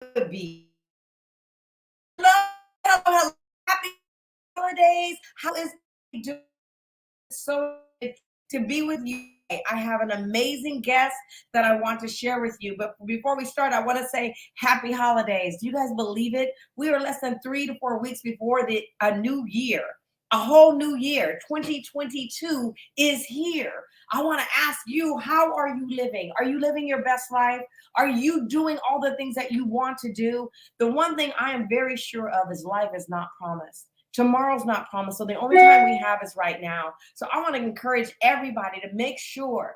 would be. Hello, happy holidays. How is it doing? So good to be with you. I have an amazing guest that I want to share with you. But before we start, I want to say happy holidays. Do you guys believe it? We are less than 3 to 4 weeks before a new year. A whole new year. 2022 is here. I want to ask you, how are you living? Are you living your best life? Are you doing all the things that you want to do? The one thing I am very sure of is life is not promised. Tomorrow's not promised. So the only time we have is right now. So I want to encourage everybody to make sure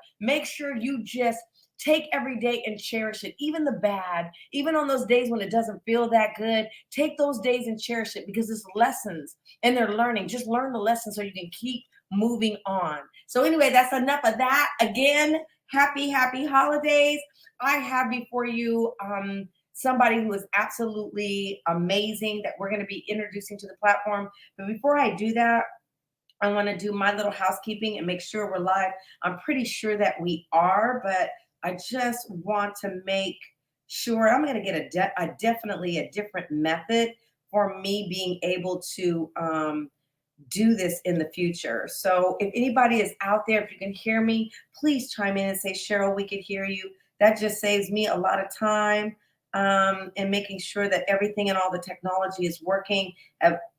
you just take every day and cherish it, even the bad, even on those days when it doesn't feel that good. Take those days and cherish it because it's lessons and they're learning. Just learn the lessons so you can keep moving on. So anyway, that's enough of that. Again, happy holidays. I have before you somebody who is absolutely amazing that we're going to be introducing to the platform. But before I do that, I want to do my little housekeeping and make sure we're live. I'm pretty sure that we are, but I just want to make sure I'm going to get definitely a different method for me being able to do this in the future. So if anybody is out there, if you can hear me, please chime in and say, Cheryl, we could hear you. That just saves me a lot of time and making sure that everything and all the technology is working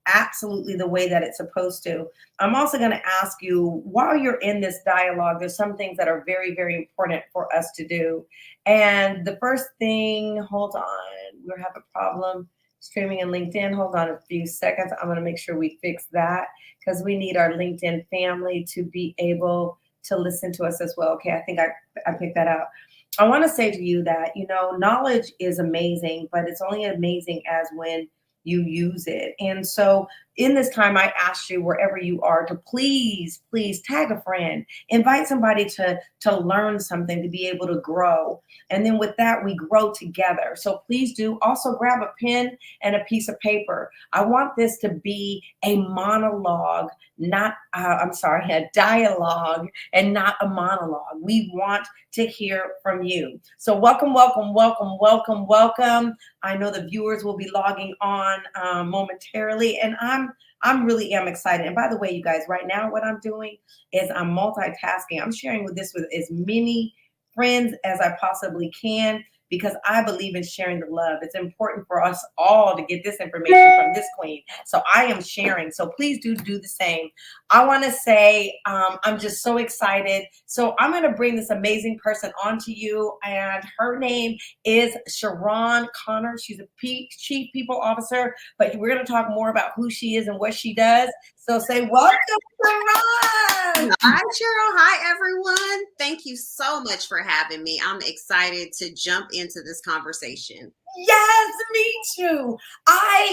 absolutely the way that it's supposed to. I'm also going to ask you, while you're in this dialogue, there's some things that are very, very important for us to do. And the first thing, hold on, we have a problem streaming in LinkedIn. Hold on a few seconds. I'm going to make sure we fix that because we need our LinkedIn family to be able to listen to us as well. Okay, I think I picked that out. I want to say to you that, knowledge is amazing, but it's only amazing as when you use it. And so in this time, I asked you, wherever you are, to please tag a friend, invite somebody to learn something, to be able to grow. And then with that, we grow together. So please do also grab a pen and a piece of paper. I want this to be a monologue, not, a dialogue and not a monologue. We want to hear from you. So welcome. I know the viewers will be logging on momentarily, and I'm really am excited. And by the way, you guys, right now what I'm doing is I'm multitasking. I'm sharing this with as many friends as I possibly can because I believe in sharing the love. It's important for us all to get this information from this queen. So I am sharing. So please do the same. I want to say I'm just so excited. So I'm going to bring this amazing person onto you, and her name is Sharawn Connors. She's a Chief People Officer, but we're going to talk more about who she is and what she does. So say welcome, Sharawn. Hi, Cheryl. Hi, everyone. Thank you so much for having me. I'm excited to jump into this conversation. Yes, me too.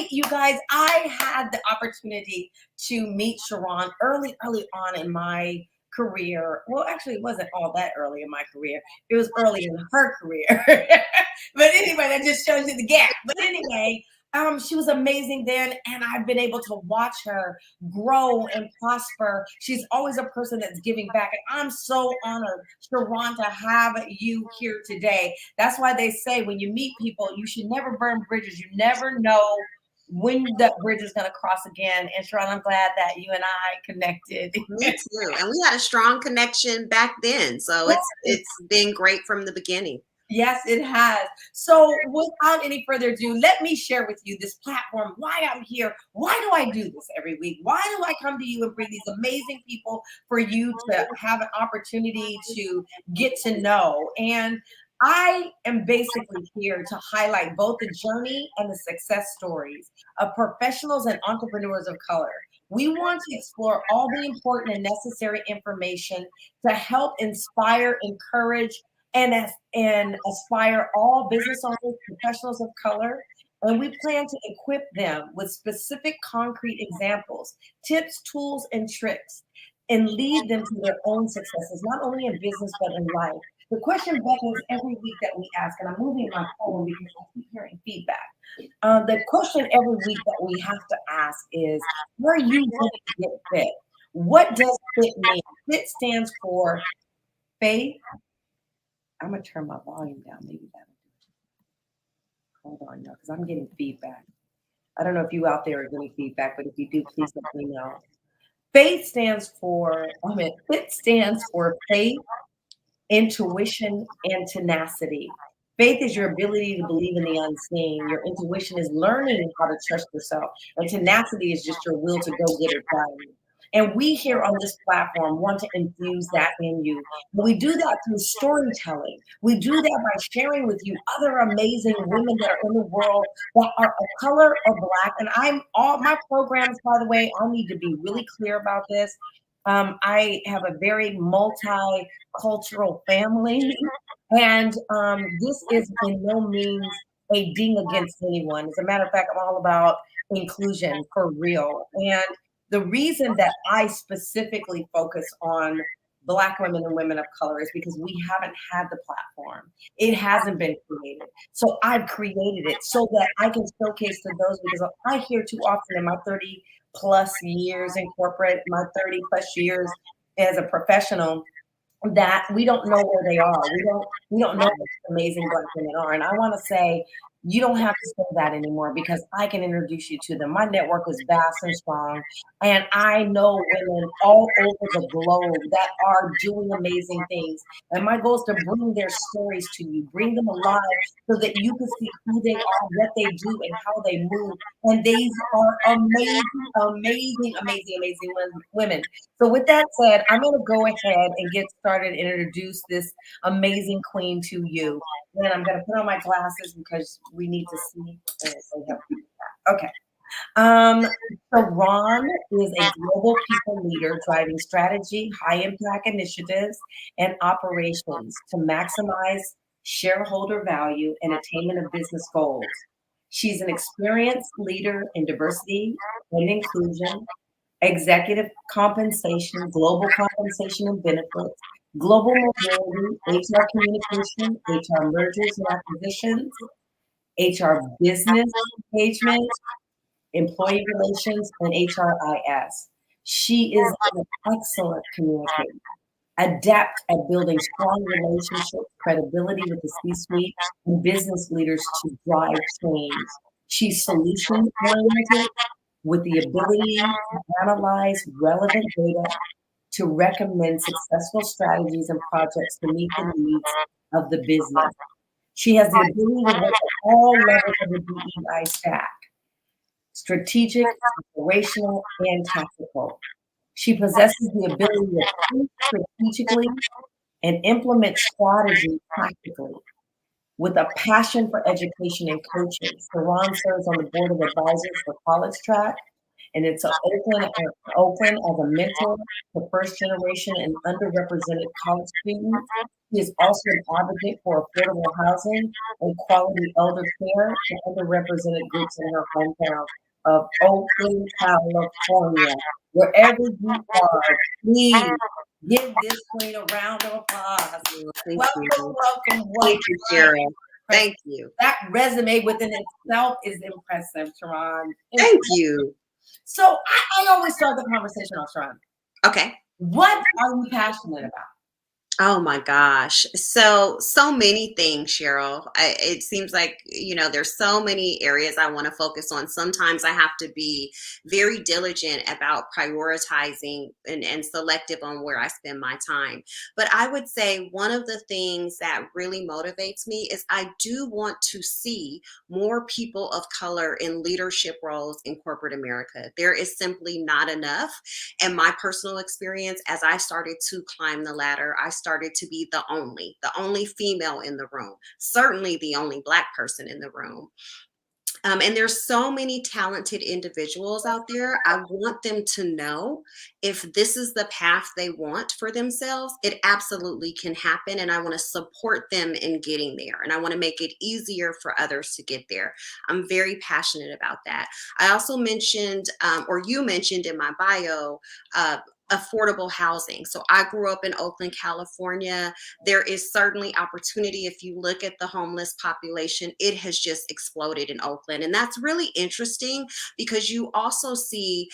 You guys, I had the opportunity to meet Sharawn early on in my career. Well, actually, it wasn't all that early in my career. It was early in her career. But anyway, that just shows you the gap. But anyway, she was amazing then, and I've been able to watch her grow and prosper. She's always a person that's giving back, and I'm so honored, Sharawn, to have you here today. That's why they say when you meet people, you should never burn bridges. You never know when that bridge is going to cross again. And Sharawn, I'm glad that you and I connected. Me too. And we had a strong connection back then. So it's been great from the beginning. Yes, it has. So without any further ado, let me share with you this platform, why I'm here. Why do I do this every week? Why do I come to you and bring these amazing people for you to have an opportunity to get to know? And I am basically here to highlight both the journey and the success stories of professionals and entrepreneurs of color. We want to explore all the important and necessary information to help inspire, encourage, and aspire all business owners, professionals of color. And we plan to equip them with specific concrete examples, tips, tools, and tricks, and lead them to their own successes, not only in business, but in life. The question, Becky, is every week that we ask, and I'm moving my phone because I keep hearing feedback. The question every week that we have to ask is, where are you going to get fit? What does fit mean? Fit stands for faith. I'm going to turn my volume down. Maybe that'll do it. Hold on, y'all, because I'm getting feedback. I don't know if you out there are getting feedback, but if you do, please let me know. It stands for faith, intuition, and tenacity. Faith is your ability to believe in the unseen. Your intuition is learning how to trust yourself. And tenacity is just your will to go get it done. And we here on this platform want to infuse that in you. We do that through storytelling. We do that by sharing with you other amazing women that are in the world that are of color or black. And I'm all my programs, by the way, I need to be really clear about this. I have a very multicultural family, and this is in no means a ding against anyone. As a matter of fact, I'm all about inclusion for real. And the reason that I specifically focus on Black women and women of color is because we haven't had the platform. It hasn't been created. So I've created it so that I can showcase to those, because I hear too often in my 30 plus years in corporate, my 30 plus years as a professional, that we don't know where they are. We don't know what amazing Black women are. And I want to say, you don't have to say that anymore, because I can introduce you to them. My network is vast and strong, and I know women all over the globe that are doing amazing things. And my goal is to bring their stories to you, bring them alive, so that you can see who they are, what they do, and how they move. And these are amazing, amazing, amazing, amazing women. So with that said, I'm going to go ahead and get started and introduce this amazing queen to you. Then I'm going to put on my glasses because we need to see. Okay. Um, Sharawn is a global people leader driving strategy, high impact initiatives, and operations to maximize shareholder value and attainment of business goals. She's an experienced leader in diversity and inclusion, executive compensation, global compensation and benefits, global mobility, HR communication, HR mergers and acquisitions, HR business engagement, employee relations, and HRIS. She is an excellent communicator, adept at building strong relationships, credibility with the C-suite, and business leaders to drive change. She's solution oriented with the ability to analyze relevant data to recommend successful strategies and projects to meet the needs of the business. She has the ability to work at all levels of the DEI stack: strategic, operational, and tactical. She possesses the ability to think strategically and implement strategy practically. With a passion for education and coaching, Sharawn serves on the board of advisors for College Track, and it's Oakland as a mentor to first generation and underrepresented college students. He is also an advocate for affordable housing and quality elder care to underrepresented groups in her hometown of Oakland, California. Wherever you are, please give this queen a round of applause. Welcome, welcome, Thank you, Sharon. welcome. Thank you. That resume within itself is impressive, Sharawn. Thank you. So I always start the conversation off, Sharawn. Okay. What are you passionate about? Oh my gosh. So many things, Cheryl. It seems like, there's so many areas I want to focus on. Sometimes I have to be very diligent about prioritizing and selective on where I spend my time. But I would say one of the things that really motivates me is I do want to see more people of color in leadership roles in corporate America. There is simply not enough. And my personal experience, as I started to climb the ladder, I started to be the only female in the room, certainly the only Black person in the room. And there's so many talented individuals out there. I want them to know if this is the path they want for themselves, it absolutely can happen. And I want to support them in getting there. And I want to make it easier for others to get there. I'm very passionate about that. I also mentioned, or you mentioned in my bio, affordable housing. So I grew up in Oakland, California. There is certainly opportunity. If you look at the homeless population, it has just exploded in Oakland. And that's really interesting because you also see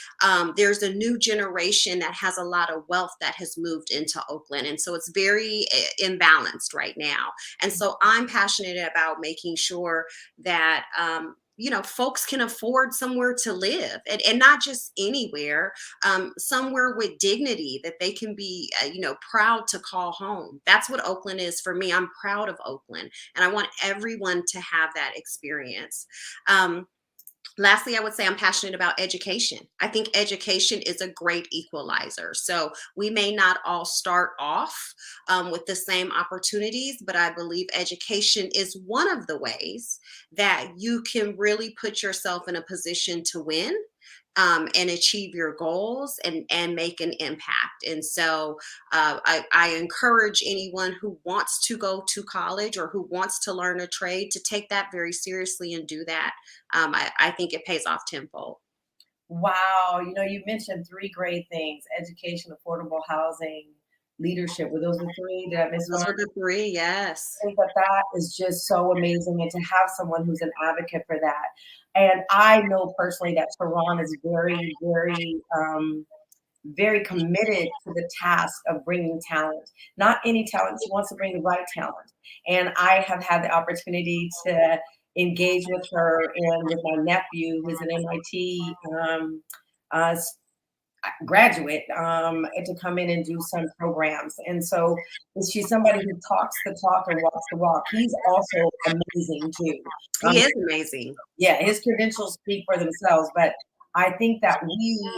there's a new generation that has a lot of wealth that has moved into Oakland. And so it's very imbalanced right now. And so I'm passionate about making sure that, folks can afford somewhere to live, and not just anywhere, somewhere with dignity that they can be, proud to call home. That's what Oakland is for me. I'm proud of Oakland, and I want everyone to have that experience. Um, Lastly, I would say I'm passionate about education. I think education is a great equalizer. So we may not all start off with the same opportunities, but I believe education is one of the ways that you can really put yourself in a position to win. And achieve your goals and make an impact. And so I encourage anyone who wants to go to college or who wants to learn a trade to take that very seriously and do that. I think it pays off tenfold. Wow, you mentioned three great things: education, affordable housing, leadership. Were those the three? Did I miss Those one? were the three, yes. I think that is just so amazing, and to have someone who's an advocate for that. And I know personally that Sharawn is very, very, very committed to the task of bringing talent. Not any talent, she wants to bring the right talent. And I have had the opportunity to engage with her and with my nephew, who's an MIT uh, graduate, to come in and do some programs. And so she's somebody who talks the talk and walks the walk. He's also amazing too. He is amazing. Yeah, his credentials speak for themselves, but I think that we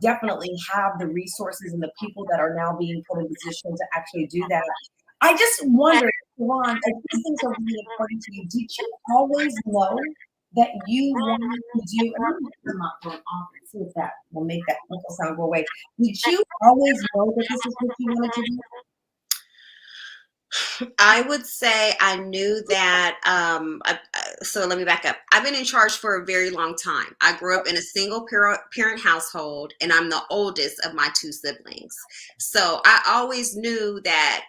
definitely have the resources and the people that are now being put in position to actually do that. I just wonder, Ron, if these things are really important to you, did you always know that you wanted to do, and I'm going to come up going off and see if that will make that uncle sound go away. Did you always know that this is what you wanted to do? I would say I knew that. So let me back up. I've been in charge for a very long time. I grew up in a single parent household, and I'm the oldest of my two siblings. So I always knew that,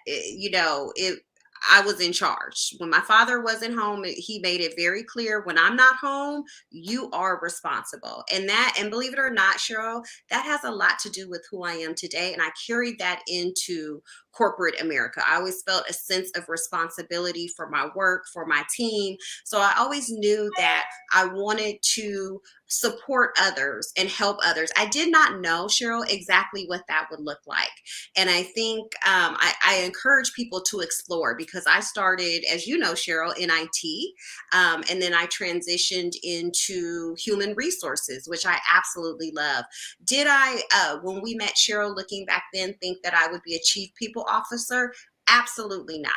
I was in charge. When my father wasn't home, he made it very clear, when I'm not home, you are responsible. And believe it or not, Cheryl, that has a lot to do with who I am today. And I carried that into corporate America. I always felt a sense of responsibility for my work, for my team. So I always knew that I wanted to support others and help others. I did not know, Cheryl, exactly what that would look like. And I think I encourage people to explore, because I started, as you know, Cheryl, in IT. And then I transitioned into human resources, which I absolutely love. Did I, when we met, Cheryl, looking back then, think that I would be a chief people officer? Absolutely not.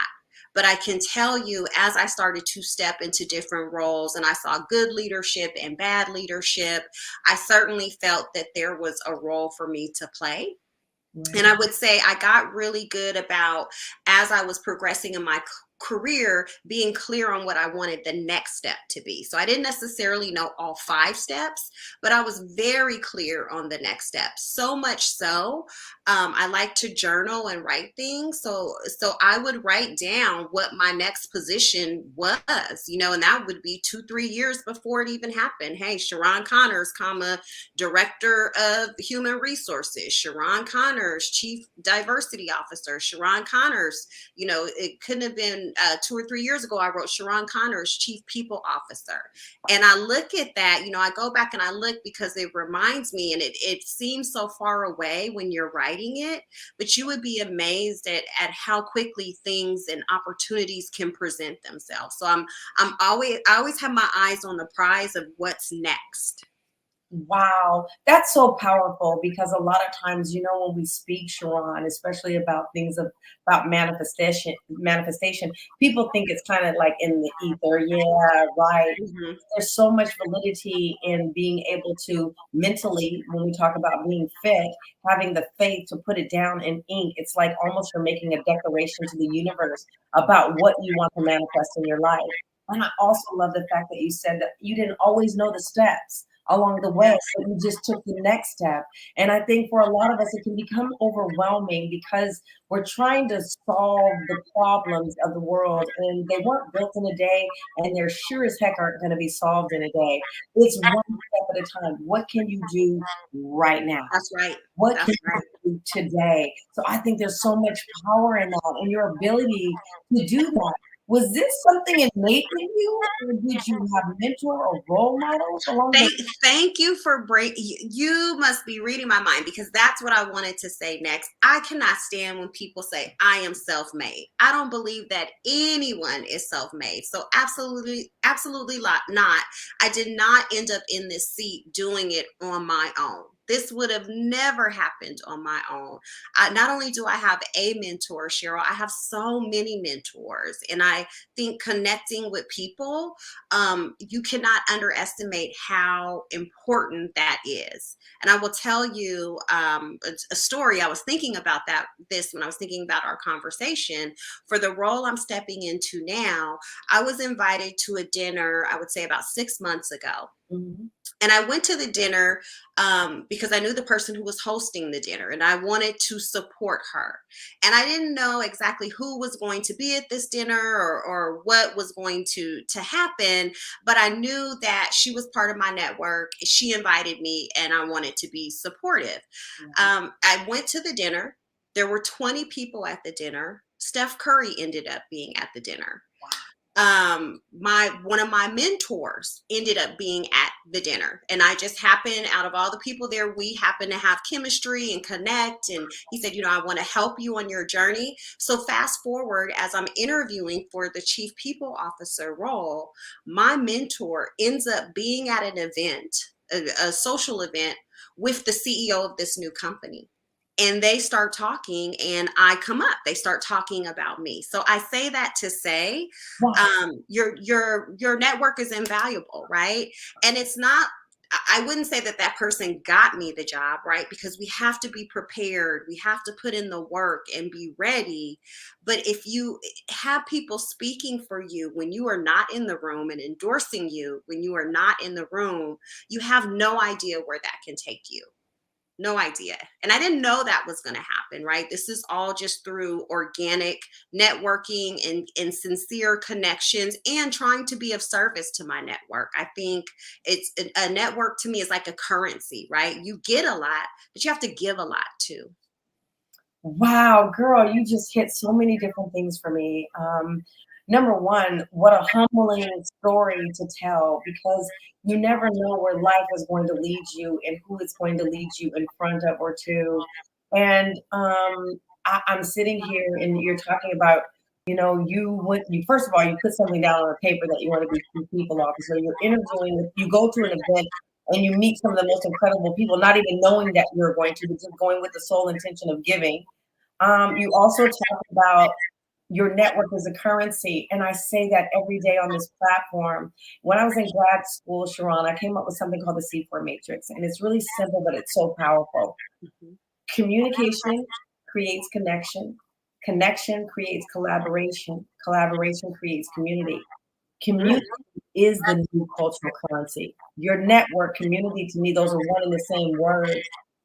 But I can tell you, as I started to step into different roles and I saw good leadership and bad leadership, I certainly felt that there was a role for me to play. And I would say I got really good about, as I was progressing in my career, being clear on what I wanted the next step to be. So I didn't necessarily know all 5 steps, but I was very clear on the next step. So much so, I like to journal and write things. So I would write down what my next position was, and that would be 2-3 years before it even happened. Hey, Sharon Connors, Director of Human Resources, Sharawn Connors, Chief Diversity Officer, Sharawn Connors. It couldn't have been 2 or 3 years ago. I wrote Sharawn Connors, Chief People Officer. And I look at that, I go back and I look, because it reminds me, and it seems so far away when you're writing it, but you would be amazed at how quickly things and opportunities can present themselves. So I always have my eyes on the prize of what's next. Wow, that's so powerful, because a lot of times, when we speak, Sharon, especially about things about manifestation, people think it's kind of like in the ether. Yeah, right. Mhm. There's so much validity in being able to mentally, when we talk about being fit, having the faith to put it down in ink. It's like almost you're making a declaration to the universe about what you want to manifest in your life. And I also love the fact that you said that you didn't always know the steps. along the way, but you just took the next step. And I think for a lot of us, it can become overwhelming because we're trying to solve the problems of the world, and they weren't built in a day, and they're sure as heck aren't going to be solved in a day. It's one step at a time. What can you do right now? That's right. What That's can right. you do today? So I think there's so much power in that and your ability to do that. Was this something innate in you, or did you have mentor or role models along the Thank, thank you for break. You must be reading my mind because that's what I wanted to say next. I cannot stand when people say I am self-made. I don't believe that anyone is self-made. So absolutely, absolutely not. I did not end up in this seat doing it on my own. This would have never happened on my own. Not only do I have a mentor, Cheryl, I have so many mentors, and I think connecting with people, you cannot underestimate how important that is. And I will tell you a story. I was thinking about this when I was thinking about our conversation. For the role I'm stepping into now, I was invited to a dinner, I would say about 6 months ago. Mhm. And I went to the dinner because I knew the person who was hosting the dinner and I wanted to support her. And I didn't know exactly who was going to be at this dinner, or what was going to happen, but I knew that she was part of my network. She invited me and I wanted to be supportive. Mhm. I went to the dinner. There were 20 people at the dinner. Steph Curry ended up being at the dinner. My one of my mentors ended up being at the dinner, and I just happened, out of all the people there, we happen to have chemistry and connect. And he said, I want to help you on your journey. So fast forward, as I'm interviewing for the chief people officer role, my mentor ends up being at an event, a social event, with the CEO of this new company. And they start talking and I come up, they start talking about me. So I say that to say, Wow. your network is invaluable, right? And it's not, I wouldn't say that that person got me the job, right? Because we have to be prepared, we have to put in the work and be ready. But if you have people speaking for you when you are not in the room, and endorsing you when you are not in the room, you have no idea where that can take you. No idea. And I didn't know that was going to happen, right? This is all just through organic networking and sincere connections and trying to be of service to my network. I think it's a network to me is like a currency, right? You get a lot, but you have to give a lot too. Wow, girl, you just hit so many different things for me. Number one, what a humbling story to tell, because you never know where life is going to lead you and who it's going to lead you in front of or to. And I'm sitting here and you're talking about, you first of all, you put something down on a paper that you want to be chief people officer. You're interviewing, you go to an event and you meet some of the most incredible people, not even knowing that you're going to, but just going with the sole intention of giving. You also talk about your network as a currency, and I say that every day on this platform. When I was in grad school, Sharawn, I came up with something called the C4 matrix, and it's really simple, but it's so powerful. Mhm. Communication creates connection. Connection creates collaboration. Collaboration creates community. Mm. Community is the new cultural currency. Your network, community, to me, those are one and the same word.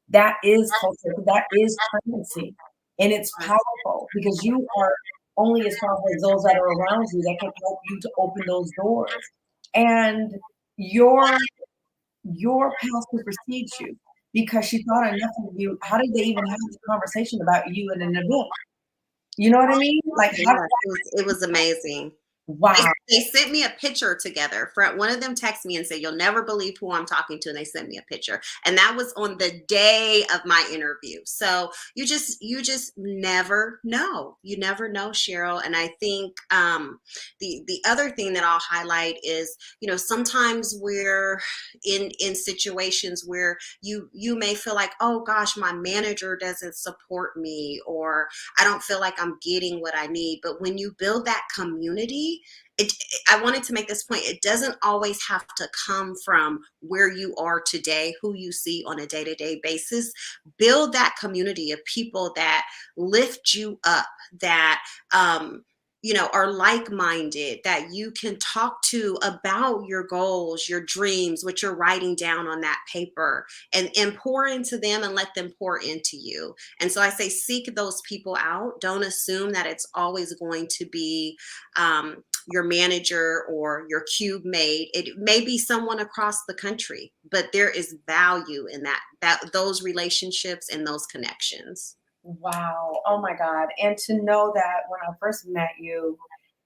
That is culture. That is currency. And it's powerful because you are only as powerful as those that are around you that can help you to open those doors. And your your past supersedes you because she thought enough of you. How did they even have the conversation about you at an event? You know what I mean? Like, how, Yeah, it was amazing. They wow. they sent me a picture together. One of them texted me and said, "You'll never believe who I'm talking to." And they sent me a picture, and that was on the day of my interview. So you just never know. You never know, Cheryl. And I think the other thing that I'll highlight is, sometimes we're in situations where you may feel like, oh gosh, my manager doesn't support me, or I don't feel like I'm getting what I need. But when you build that community, I wanted to make this point. It doesn't always have to come from where you are today, who you see on a day-to-day basis. Build that community of people that lift you up, that are like-minded, that you can talk to about your goals, your dreams, what you're writing down on that paper, and pour into them and let them pour into you. And so I say, seek those people out. Don't assume that it's always going to be your manager or your cube mate. It may be someone across the country, but there is value in those relationships and those connections. Wow. Oh my God. And to know that when I first met you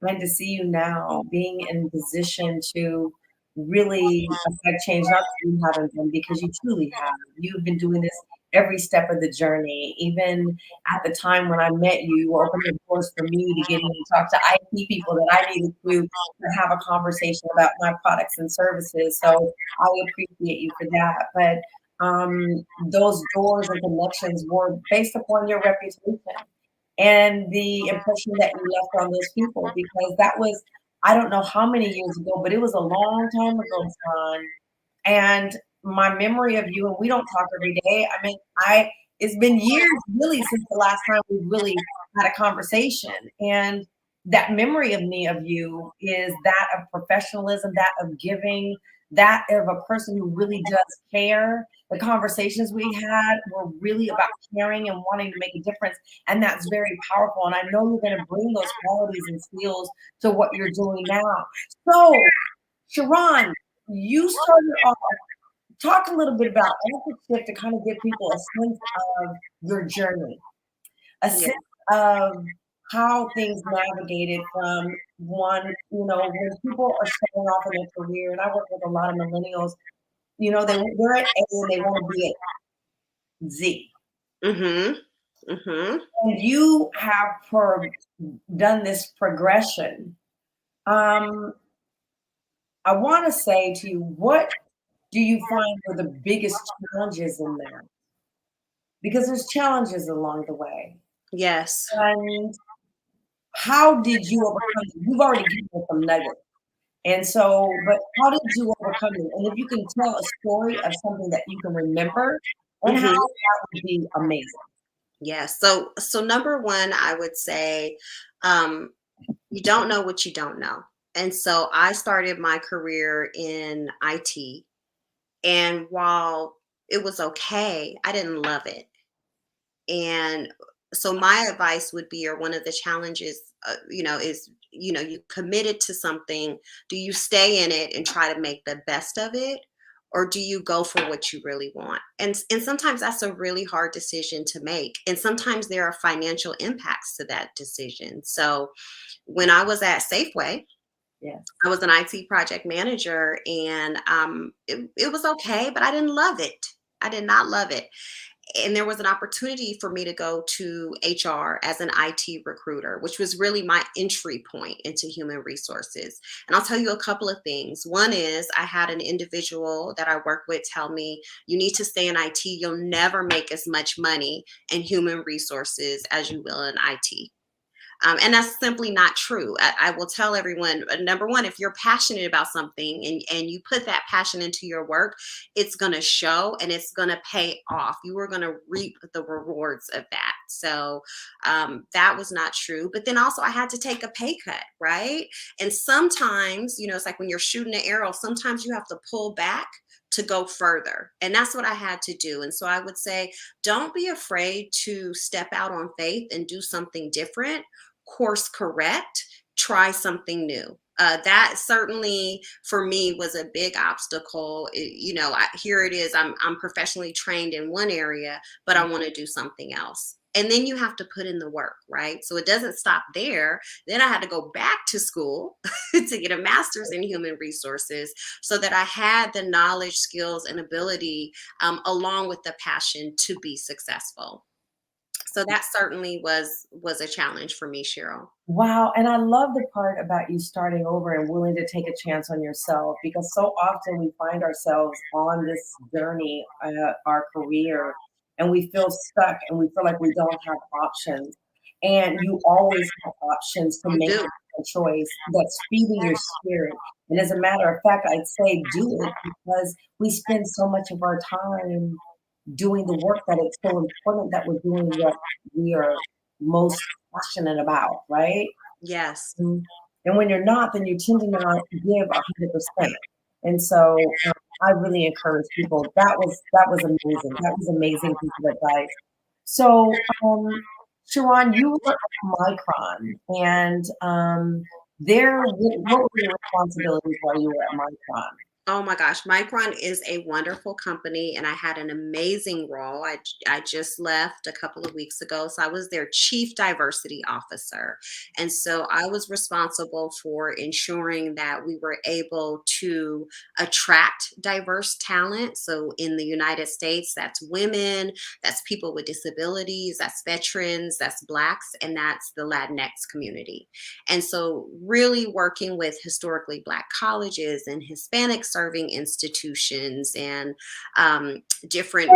and to see you now being in position to really affect change, not that you haven't been, because you truly have. You've been doing this every step of the journey. Even at the time when I met you, you opened the doors for me to get in and talk to IT people that I needed to have a conversation about my products and services. So I appreciate you for that. But those doors and connections were based upon your reputation and the impression that you left on those people, because that was, I don't know how many years ago, but it was a long time ago, Sharon. And my memory of you, and we don't talk every day. I mean, it's been years really since the last time we really had a conversation. And that memory of me of you is that of professionalism, that of giving, that of a person who really does care. The conversations we had were really about caring and wanting to make a difference. And that's very powerful. And I know you're going to bring those qualities and skills to what you're doing now. So, Sharon, you started off, talk a little bit about authorship to kind of give people a sense of your journey, a Yeah. sense of how things navigated from one, when people are starting off in their career, and I work with a lot of millennials, they're at A and they want to be at Z. Mhm. Mhm. And you have done this progression. Um, I want to say to you, what do you find were the biggest challenges in there? Because there's challenges along the way. Yes. And how did you overcome them? You've already given us some nuggets. And so, but how did you overcome it? And if you can tell a story of something that you can remember and how, Mhm. that would be amazing. Yes. So number one, I would say, um, you don't know what you don't know. And so I started my career in IT, and while it was okay, I didn't love it. And so my advice would be, or one of the challenges, is, you committed to something. Do you stay in it and try to make the best of it? Or do you go for what you really want? And sometimes that's a really hard decision to make. And sometimes there are financial impacts to that decision. So when I was at Safeway, Yes. I was an IT project manager, and it was okay, but I didn't love it. I did not love it, and there was an opportunity for me to go to HR as an IT recruiter, which was really my entry point into human resources. And I'll tell you a couple of things. One is, I had an individual that I work with tell me, you need to stay in IT. You'll never make as much money in human resources as you will in IT. And that's simply not true. I will tell everyone, number one, if you're passionate about something, and you put that passion into your work, it's going to show and it's going to pay off. You are going to reap the rewards of that. So that was not true. But then also, I had to take a pay cut, right? And sometimes, it's like when you're shooting an arrow, sometimes you have to pull back to go further. And that's what I had to do. And so I would say, don't be afraid to step out on faith and do something different, course correct, try something new. That certainly for me was a big obstacle. Here it is. I'm professionally trained in one area, but I want to do something else. And then you have to put in the work, right? So it doesn't stop there. Then I had to go back to school to get a master's in human resources, so that I had the knowledge, skills, and ability, along with the passion, to be successful. So that certainly was a challenge for me, Cheryl. Wow. And I love the part about you starting over and willing to take a chance on yourself, because so often we find ourselves on this journey, our career, and we feel stuck and we feel like we don't have options. And you always have options to You make do. a choice that's feeding your spirit. And as a matter of fact, I'd say do it, because we spend so much of our time doing the work that it's so important that we're doing what we are most passionate about, right? Yes. And when you're not, then you tend to not give 100%. And so I really encourage people. That was amazing. That was amazing piece of advice. So, Sharon, you were at Micron, and there, what were your responsibilities while you were at Micron? Oh my gosh, Micron is a wonderful company, and I had an amazing role. I just left a couple of weeks ago, so I was their chief diversity officer, and so I was responsible for ensuring that we were able to attract diverse talent. So in the United States, that's women, that's people with disabilities, that's veterans, that's Blacks, and that's the Latinx community. And so, really working with historically Black colleges and Hispanic serving institutions and different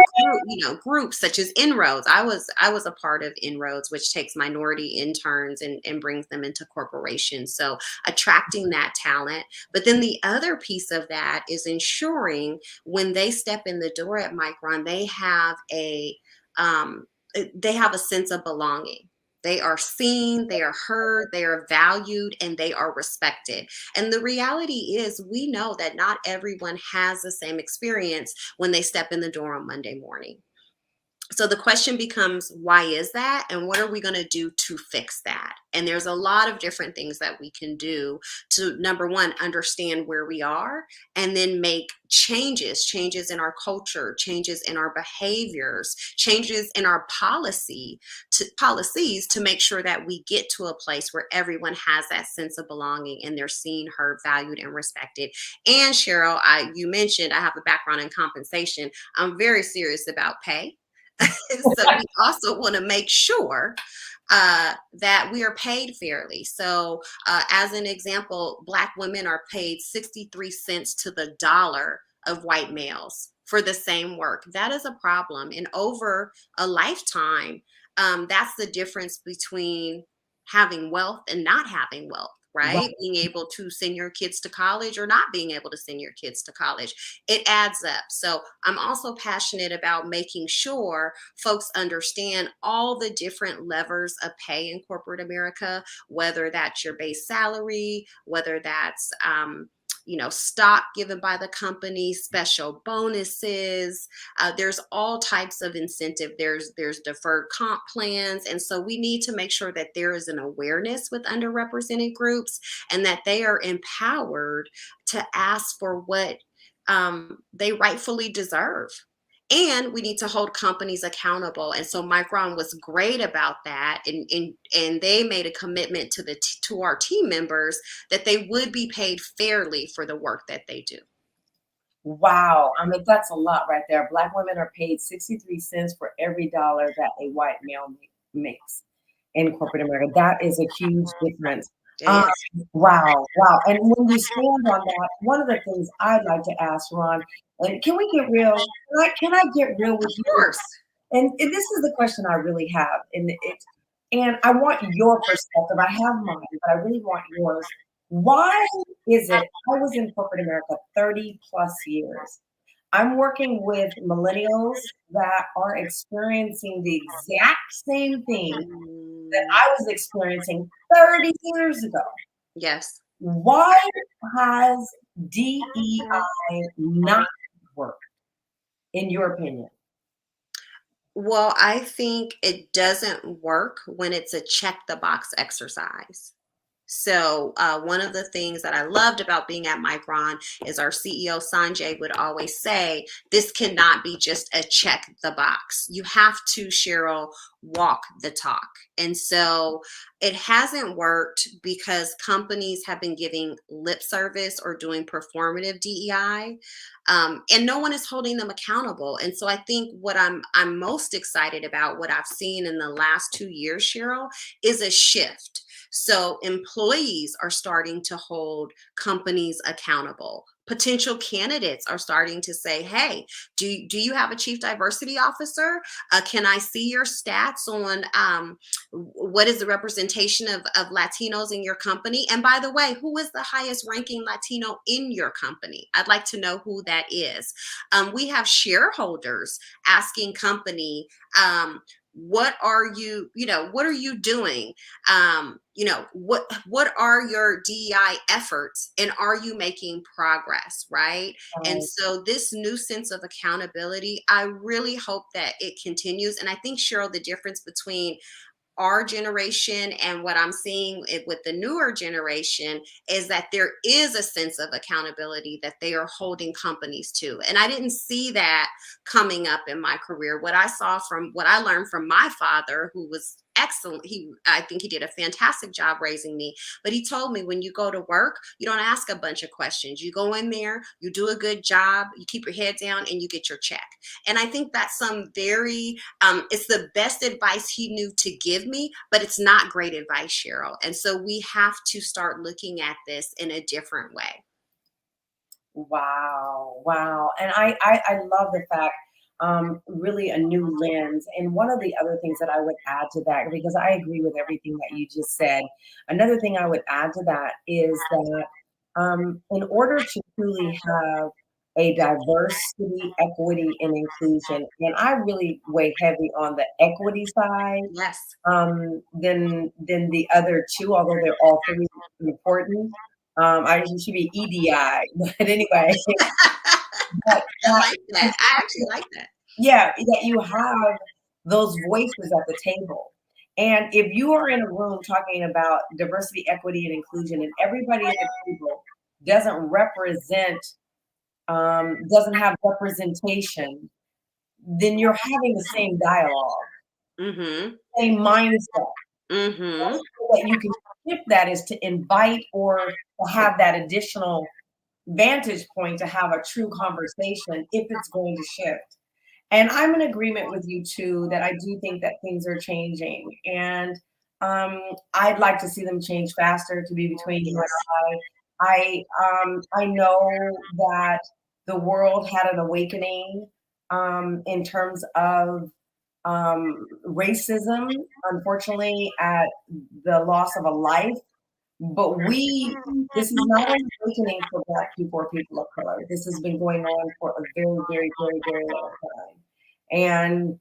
groups such as Inroads. I was a part of Inroads, which takes minority interns and brings them into corporations. So attracting that talent. But then the other piece of that is ensuring when they step in the door at Micron, um, they have a sense of belonging. They are seen, they are heard, they are valued, and they are respected. And the reality is, we know that not everyone has the same experience when they step in the door on Monday morning. So the question becomes, why is that? And what are we going to do to fix that? And there's a lot of different things that we can do to, number one, understand where we are, and then make changes in our culture, changes in our behaviors, changes in our policies to make sure that we get to a place where everyone has that sense of belonging and they're seen, heard, valued, and respected. And Cheryl, you mentioned I have a background in compensation. I'm very serious about pay. So we also want to make sure that we are paid fairly. So, as an example, Black women are paid 63 cents to the dollar of white males for the same work. That is a problem. And over a lifetime, that's the difference between having wealth and not having wealth. Right. Right? Being able to send your kids to college or not being able to send your kids to college. It adds up. So I'm also passionate about making sure folks understand all the different levers of pay in corporate America, whether that's your base salary, whether that's stock given by the company, special bonuses. There's all types of incentive. There's deferred comp plans, and so we need to make sure that there is an awareness with underrepresented groups and that they are empowered to ask for what they rightfully deserve. And we need to hold companies accountable. And so Micron was great about that. And they made a commitment to our team members that they would be paid fairly for the work that they do. Wow. I mean, that's a lot right there. Black women are paid 63 cents for every dollar that a white male makes in corporate America. That is a huge difference. It Um, is. wow, wow. And when you stand on that, one of the things I'd like to ask Ron, and can we get real? Can I get real with Of you? course. And this is the question I really have, and I want your perspective. I have mine, but I really want yours. Why is it I was in corporate America 30 plus years? I'm working with millennials that are experiencing the exact same thing that Mm, I was experiencing 30 years ago. yes. Why has DEI not worked, in your opinion? Well, I think it doesn't work when it's a check the box exercise. So, one of the things that I loved about being at Micron is our CEO Sanjay would always say, this cannot be just a check the box. You have to, Cheryl, walk the talk. And so it hasn't worked because companies have been giving lip service or doing performative DEI, and no one is holding them accountable. And so I think what I'm most excited about, what I've seen in the last 2 years, Cheryl, is a shift. So employees are starting to hold companies accountable. Potential candidates are starting to say, hey, do you have a chief diversity officer? Can I see your stats on what is the representation of Latinos in your company? And by the way, who is the highest ranking Latino in your company? I'd like to know who that is. We have shareholders asking company, um, what are you, what are you doing? What are your DEI efforts, and are you making progress, right? And Right. so this new sense of accountability, I really hope that it continues. And I think, Cheryl, the difference between our generation and what I'm seeing with the newer generation is that there is a sense of accountability that they are holding companies to. And I didn't see that coming up in my career. What I saw from what I learned from my father, who was excellent. I think he did a fantastic job raising me. But he told me, when you go to work, you don't ask a bunch of questions. You go in there, you do a good job, you keep your head down, and you get your check. And I think that's it's the best advice he knew to give me, but it's not great advice, Cheryl. And so we have to start looking at this in a different way. Wow, wow. And I love the fact, really a new lens. And one of the other things that I would add to that, because I agree with everything that you just said, another thing I would add to that is that, in order to truly have a diversity, equity, and inclusion, and I really weigh heavy on the equity side, Yes. than the other two, although they're all three important. I it should be EDI, but anyway, but I that, like that. I actually like that. yeah, that you have those voices at the table. And if you are in a room talking about diversity, equity, and inclusion, and everybody at the table doesn't have representation, then you're having the same dialogue, Mm-hmm. same mindset. Mm-hmm. Only way that you can shift that is to invite or to have that additional vantage point to have a true conversation if it's going to shift. And I'm in agreement with you too that I do think that things are changing, and I'd like to see them change faster. To be between you and Yes. I know that the world had an awakening, in terms of, racism, unfortunately, at the loss of a life. But this is not an awakening for Black people or people of color. This has been going on for a very, very, very, very long time. And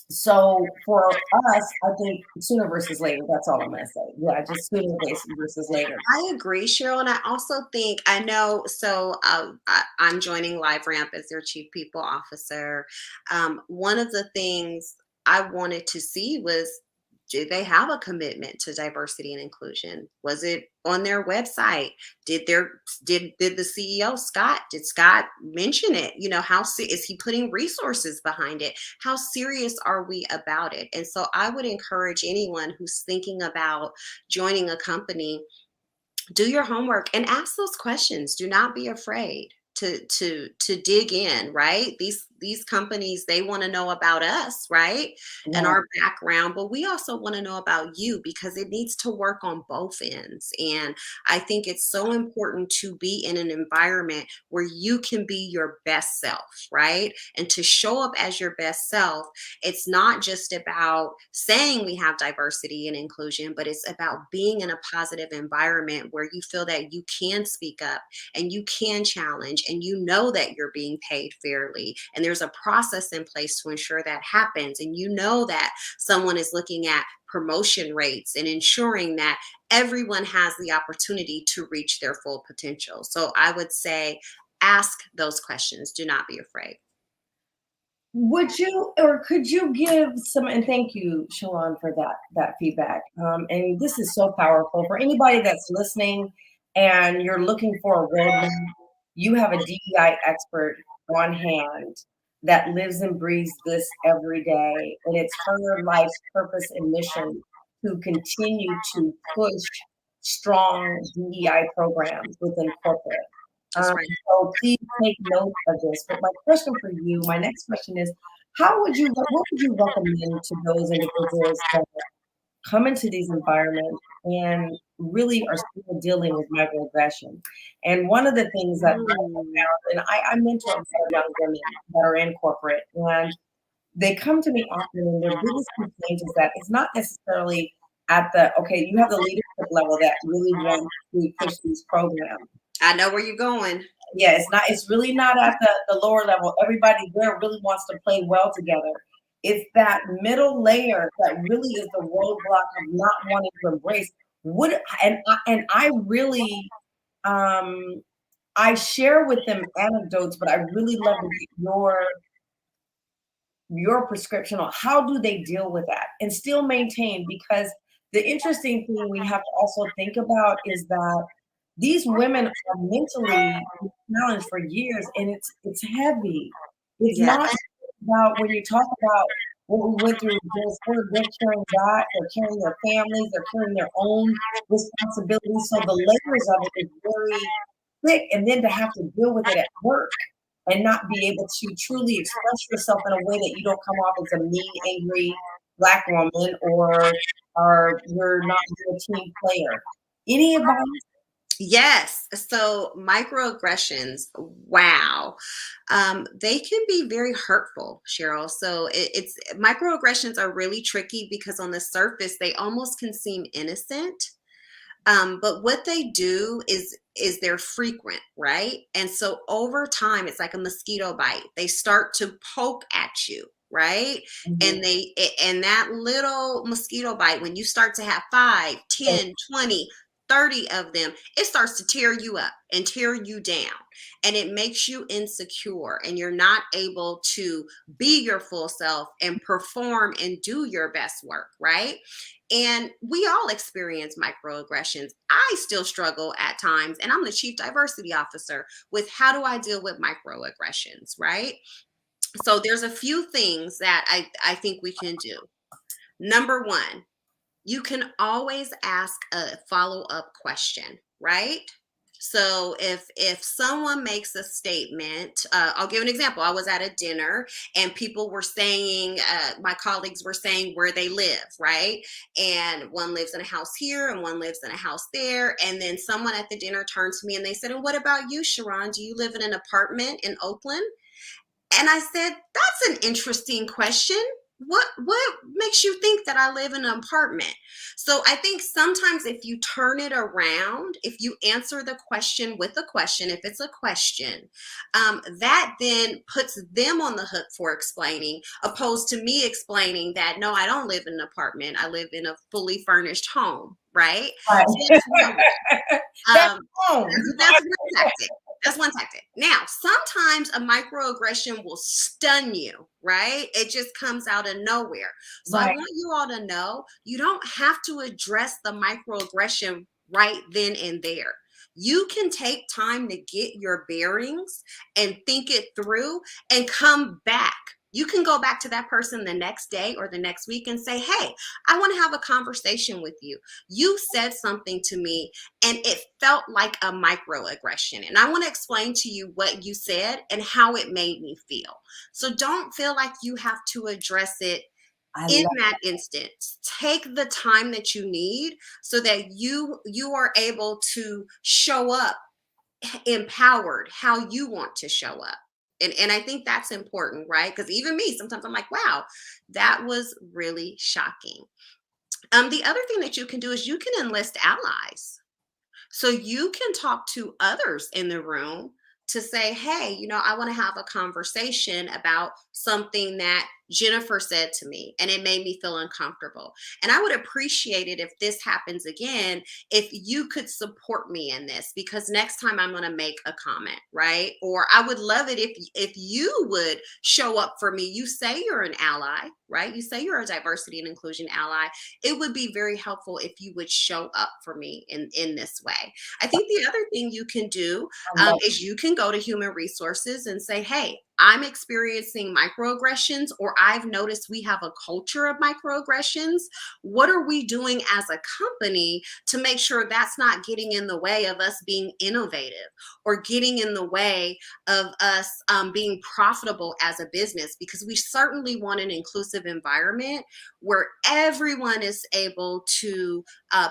so for us, I think sooner versus later, that's all I'm going to say. Yeah, just sooner versus later. I agree, Cheryl. And I also think, I know, so I'm joining LiveRamp as their chief people officer. One of the things I wanted to see was, do they have a commitment to diversity and inclusion? Was it on their website? Did the CEO did Scott mention it? Is he putting resources behind it? How serious are we about it? And so I would encourage anyone who's thinking about joining a company, do your homework and ask those questions. Do not be afraid to dig in, right? These companies, they want to know about us, right? And Yeah, our background, but we also want to know about you, because it needs to work on both ends. And I think it's so important to be in an environment where you can be your best self, right? And to show up as your best self, it's not just about saying we have diversity and inclusion, but it's about being in a positive environment where you feel that you can speak up and you can challenge, and you know that you're being paid fairly, and there's a process in place to ensure that happens, and you know that someone is looking at promotion rates and ensuring that everyone has the opportunity to reach their full potential. So I would say, ask those questions. Do not be afraid. would you or could you give some, and thank you, Shalon, for that feedback. And this is so powerful for anybody that's listening and you're looking for a roadmap. You have a DEI expert on hand that lives and breathes this every day. And it's her life's purpose and mission to continue to push strong DEI programs within corporate. That's right. So please take note of this. But my question for you, my next question is, what would you recommend to those individuals that come into these environments and really are still dealing with microaggression? And one of the things that I have Mm, found, and I mentor a lot of young women that are in corporate, and they come to me often, and their biggest complaint is that it's not necessarily at okay, you have the leadership level that really wants to push these programs. I know where you're going. Yeah, it's really not at the lower level. Everybody there really wants to play well together. It's that middle layer that really is the roadblock of not wanting to embrace. And I really, I share with them anecdotes, but I really love to get your prescription on how do they deal with that and still maintain, because the interesting thing we have to also think about is that these women are mentally challenged for years, and it's heavy. It's Yes. not about when you talk about what we went through, they're carrying that, they're carrying their families, they're carrying their own responsibilities. So the layers of it is very thick, and then to have to deal with it at work and not be able to truly express yourself in a way that you don't come off as a mean, angry Black woman, or you're not a team player. Any advice? Yes. So microaggressions, wow. They can be very hurtful, Cheryl. So it's microaggressions are really tricky because on the surface, they almost can seem innocent. But what they do is they're frequent, right? And so over time, it's like a mosquito bite. They start to poke at you, right? Mhm. And that little mosquito bite, when you start to have 5, 10, 20, 30 of them, it starts to tear you up and tear you down. And it makes you insecure, and you're not able to be your full self and perform and do your best work, right? And we all experience microaggressions. I still struggle at times, and I'm the chief diversity officer with how do I deal with microaggressions, right? So there's a few things that I think we can do. Number one, you can always ask a follow-up question, right? So if someone makes a statement, I'll give an example. I was at a dinner and people were saying, my colleagues were saying where they live, right? And one lives in a house here and one lives in a house there. And then someone at the dinner turned to me and they said, "And what about you, Sharon? Do you live in an apartment in Oakland?" And I said, "That's an interesting question. What makes you think that I live in an apartment?" So I think sometimes if you turn it around, if you answer the question with a question, if it's a question, that then puts them on the hook for explaining, opposed to me explaining that no, I don't live in an apartment. I live in a fully furnished home, right? Right. So that's one way. That's Um, wrong. that's one tactic. That's one tactic. Now, sometimes a microaggression will stun you, right? It just comes out of nowhere. So I Right. want you all to know you don't have to address the microaggression right then and there. You can take time to get your bearings and think it through and come back. You can go back to that person the next day or the next week and say, "Hey, I want to have a conversation with you. You said something to me and it felt like a microaggression. And I want to explain to you what you said and how it made me feel." So don't feel like you have to address it I in love that instance. Take the time that you need so that you are able to show up empowered how you want to show up. And I think that's important, right? Because even me, sometimes I'm like, wow, that was really shocking. The other thing that you can do is you can enlist allies. So you can talk to others in the room to say, "Hey, I want to have a conversation about something that Jennifer said to me and it made me feel uncomfortable. And I would appreciate it if this happens again, if you could support me in this, because next time I'm going to make a comment, right? Or I would love it if you would show up for me. You say you're an ally, right? You say you're a diversity and inclusion ally. It would be very helpful if you would show up for me in this way." I think the other thing you can do I love is you can go to human resources and say, "Hey, I'm experiencing microaggressions, or I've noticed we have a culture of microaggressions. What are we doing as a company to make sure that's not getting in the way of us being innovative or getting in the way of us being profitable as a business?" Because we certainly want an inclusive environment where everyone is able to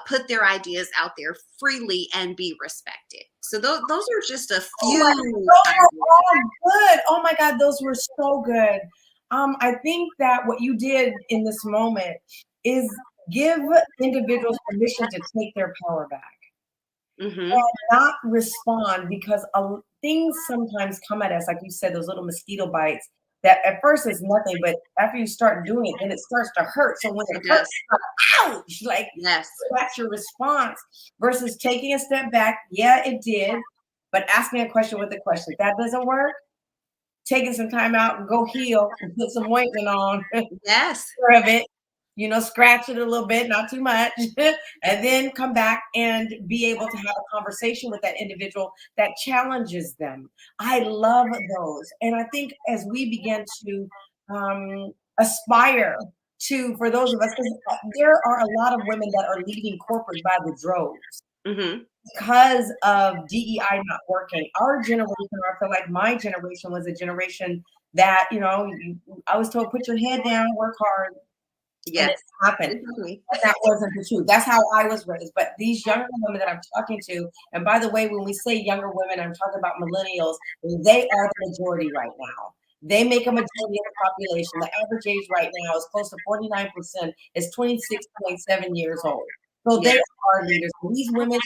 put their ideas out there freely and be respected. So those are just a Oh my, few those were ideas. all good. Oh my God, those were so good. I think that what you did in this moment is give individuals permission to take their power back Hmm. and not respond, because things sometimes come at us, like you said, those little mosquito bites that at first is nothing, but after you start doing it, then it starts to hurt. So when it It hurts, does. ouch, like Yes. that's your response versus taking a step back. Yeah, it did, but asking a question with a question. If that doesn't work, taking some time out and go heal and put some ointment on Yes. of it, scratch it a little bit, not too much, and then come back and be able to have a conversation with that individual that challenges them. I love those. And I think as we begin to aspire to, for those of us, because there are a lot of women that are leaving corporate by the droves Hmm. because of DEI not working. Our generation, I feel like my generation was a generation that, I was told, put your head down, work hard, and it Yes. happened. Exactly. And that wasn't the truth. That's how I was raised. But these younger women that I'm talking to, and by the way, when we say younger women, I'm talking about millennials, they are the majority right now. They make a majority of the population. The average age right now is close to 49%, is 26.7 years old. So they Yes. are leaders. These women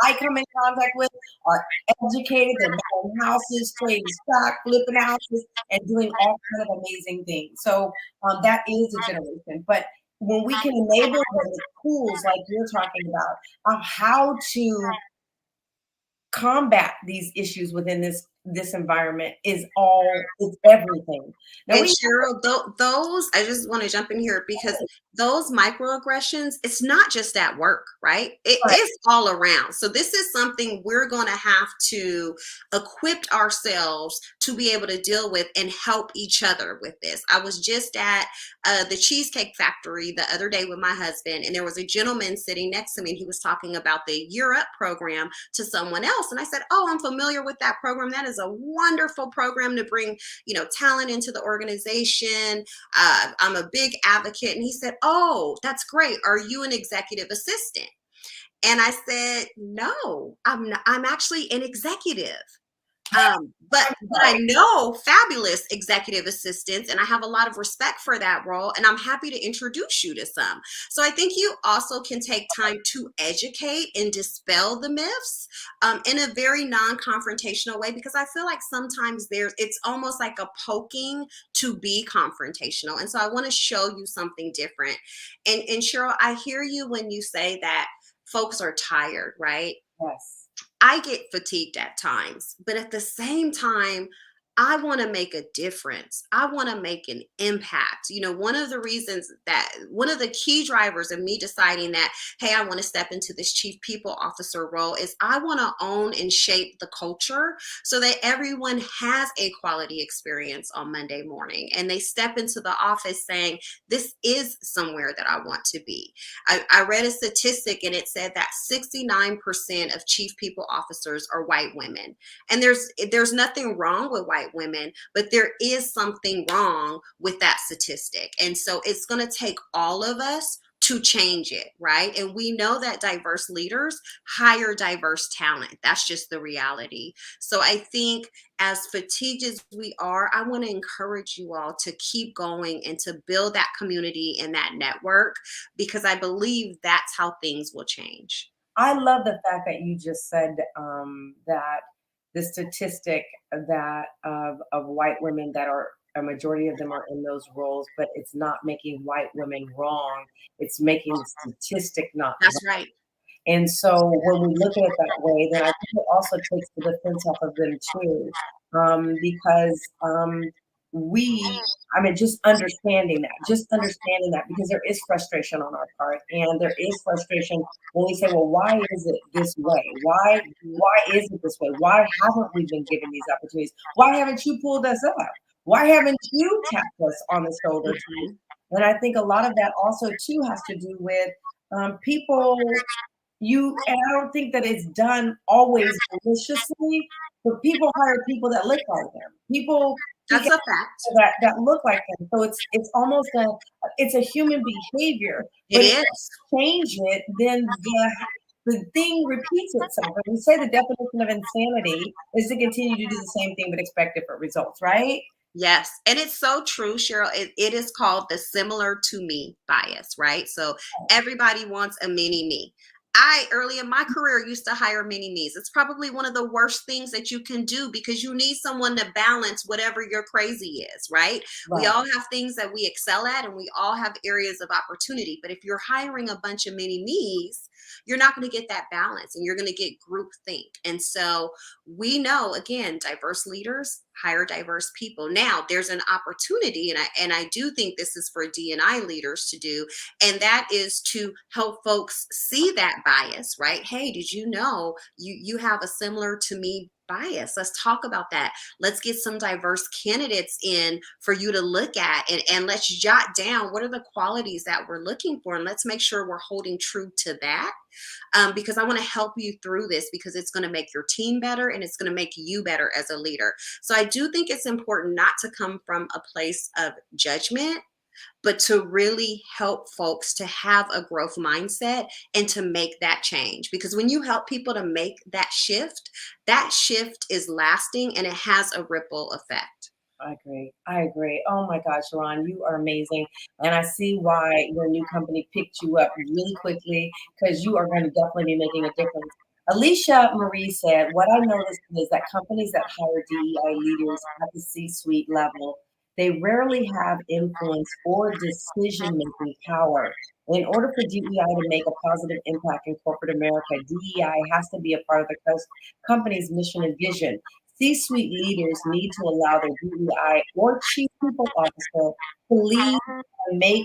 I come in contact with are educated, they're buying houses, trading stock, flipping houses, and doing all kind of amazing things. So that is a generation. But when we can enable them with tools like you're talking about, of how to combat these issues within this environment it's everything. Now And we Cheryl, those, I just want to jump in here because those microaggressions, it's not just at work, right? It right, is all around. So this is something we're going to have to equip ourselves to be able to deal with and help each other with this. I was just at the Cheesecake Factory the other day with my husband, and there was a gentleman sitting next to me, and he was talking about the Year Up program to someone else. And I said, oh, I'm familiar with that program. That is a wonderful program to bring talent into the organization. I'm a big advocate. And he said, oh, that's great. Are you an executive assistant? And I said, no, I'm not, I'm actually an executive. But I know fabulous executive assistants, and I have a lot of respect for that role, and I'm happy to introduce you to some. So I think you also can take time to educate and dispel the myths in a very non-confrontational way, because I feel like sometimes it's almost like a poking to be confrontational. And so I want to show you something different. And Cheryl, I hear you when you say that folks are tired, right? yes. I get fatigued at times, but at the same time, I want to make a difference. I want to make an impact. One of the reasons that one of the key drivers of me deciding that, hey, I want to step into this chief people officer role is I want to own and shape the culture so that everyone has a quality experience on Monday morning and they step into the office saying, this is somewhere that I want to be. I read a statistic and it said that 69% of chief people officers are white women. And there's nothing wrong with white women, but there is something wrong with that statistic. And so it's going to take all of us to change it, right? And we know that diverse leaders hire diverse talent. That's just the reality. So I think as fatigued as we are, I want to encourage you all to keep going and to build that community and that network, because I believe that's how things will change. I love the fact that you just said that the statistic that of white women that are a majority of them are in those roles, but it's not making white women wrong. It's making the statistic not That's wrong. right. And so when we look at it that way, then I think it also takes the defense off of them too, because I mean, just understanding that, because there is frustration on our part, and there is frustration when we say, well, why is it this way? Mhm. Why is it this way? Why haven't we been given these opportunities? Why haven't you pulled us up? Why haven't you tapped us on the shoulder? Mhm. And I think a lot of that also too has to do with people and I don't think that it's done always maliciously, but people hire people that look like them. People seek That's out a fact. people that look like them. So it's almost it's a human behavior. It But if is. you change it, then the thing repeats itself. And we say the definition of insanity is to continue to do the same thing but expect different results, right? Yes. And it's so true, Cheryl. It is called the similar to me bias, right? So everybody wants a mini me. I, early in my career, used to hire mini-me's. It's probably one of the worst things that you can do because you need someone to balance whatever your crazy is, right? We Right. all have things that we excel at and we all have areas of opportunity. But if you're hiring a bunch of mini-me's, you're not going to get that balance and you're going to get groupthink. And so we know, again, diverse leaders hire diverse people. Now, there's an opportunity, and I do think this is for D&I leaders to do, and that is to help folks see that bias, right? Hey, did you know you have a similar to me bias? Let's talk about that. Let's get some diverse candidates in for you to look at, and let's jot down what are the qualities that we're looking for, and let's make sure we're holding true to that, because I want to help you through this because it's going to make your team better and it's going to make you better as a leader. So I do think it's important not to come from a place of judgment, but to really help folks to have a growth mindset and to make that change. Because when you help people to make that shift is lasting and it has a ripple effect. I agree. I agree. Oh my gosh, Ron, you are amazing. And I see why your new company picked you up really quickly because you are going to definitely be making a difference. Alicia Marie said, what I noticed is that companies that hire DEI leaders at the C-suite level, they rarely have influence or decision-making power. In order for DEI to make a positive impact in corporate America, DEI has to be a part of the company's mission and vision. C-suite leaders need to allow their DEI or chief people officer to lead and make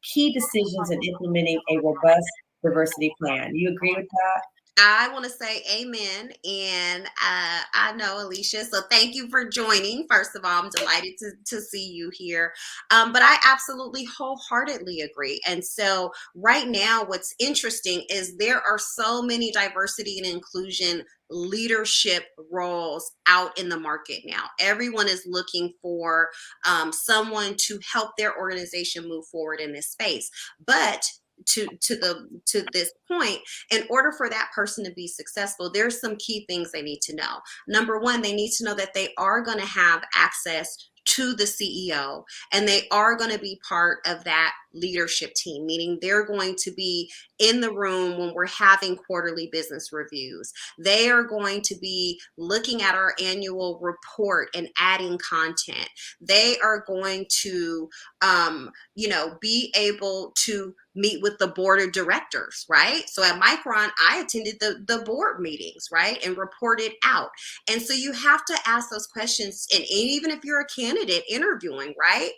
key decisions in implementing a robust diversity plan. You agree with that? I want to say amen. And I know, Alicia. So thank you for joining. First of all, I'm delighted to see you here. But I absolutely wholeheartedly agree. And so right now, what's interesting is there are so many diversity and inclusion leadership roles out in the market now. Everyone is looking for someone to help their organization move forward in this space. But to this point, in order for that person to be successful, there's some key things they need to know. Number one, they need to know that they are going to have access to the CEO and they are going to be part of that leadership team, meaning they're going to be in the room when we're having quarterly business reviews. They are going to be looking at our annual report and adding content. They are going to be able to meet with the board of directors, right? So at Micron, I attended the board meetings, right? And reported out. And so you have to ask those questions. And even if you're a candidate interviewing, right?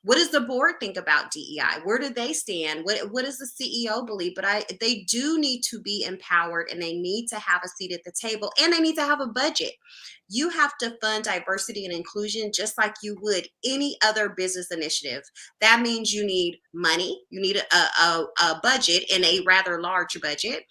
What does the board think about DEI? Where do they stand? What does the CEO believe? But they do need to be empowered and they need to have a seat at the table and they need to have a budget. You have to fund diversity and inclusion just like you would any other business initiative. That means you need money, you need a budget and a rather large budget,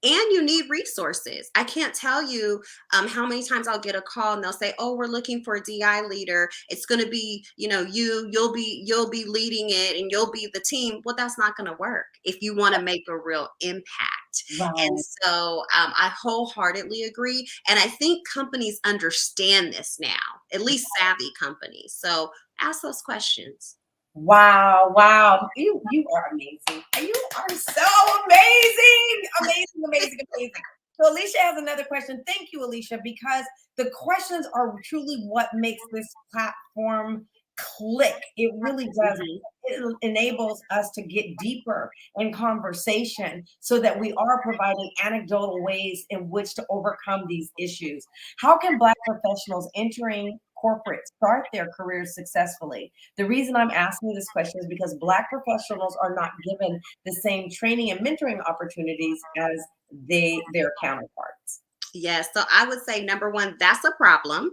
and you need resources. I can't tell you how many times I'll get a call and they'll say, "Oh, we're looking for a DI leader. It's going to be, you'll be leading it and you'll be the team." Well, that's not going to work if you want to make a real impact. And Right. so I wholeheartedly agree. And I think companies understand this now, at least savvy companies. So ask those questions. Wow, wow. You are amazing. You are so amazing. Amazing, amazing, amazing. So Alicia has another question. Thank you, Alicia, because the questions are truly what makes this platform click. It really does. Mhm. It enables us to get deeper in conversation so that we are providing anecdotal ways in which to overcome these issues. How can Black professionals entering corporate start their careers successfully? The reason I'm asking this question is because Black professionals are not given the same training and mentoring opportunities as their counterparts. Yes, so I would say number one, that's a problem.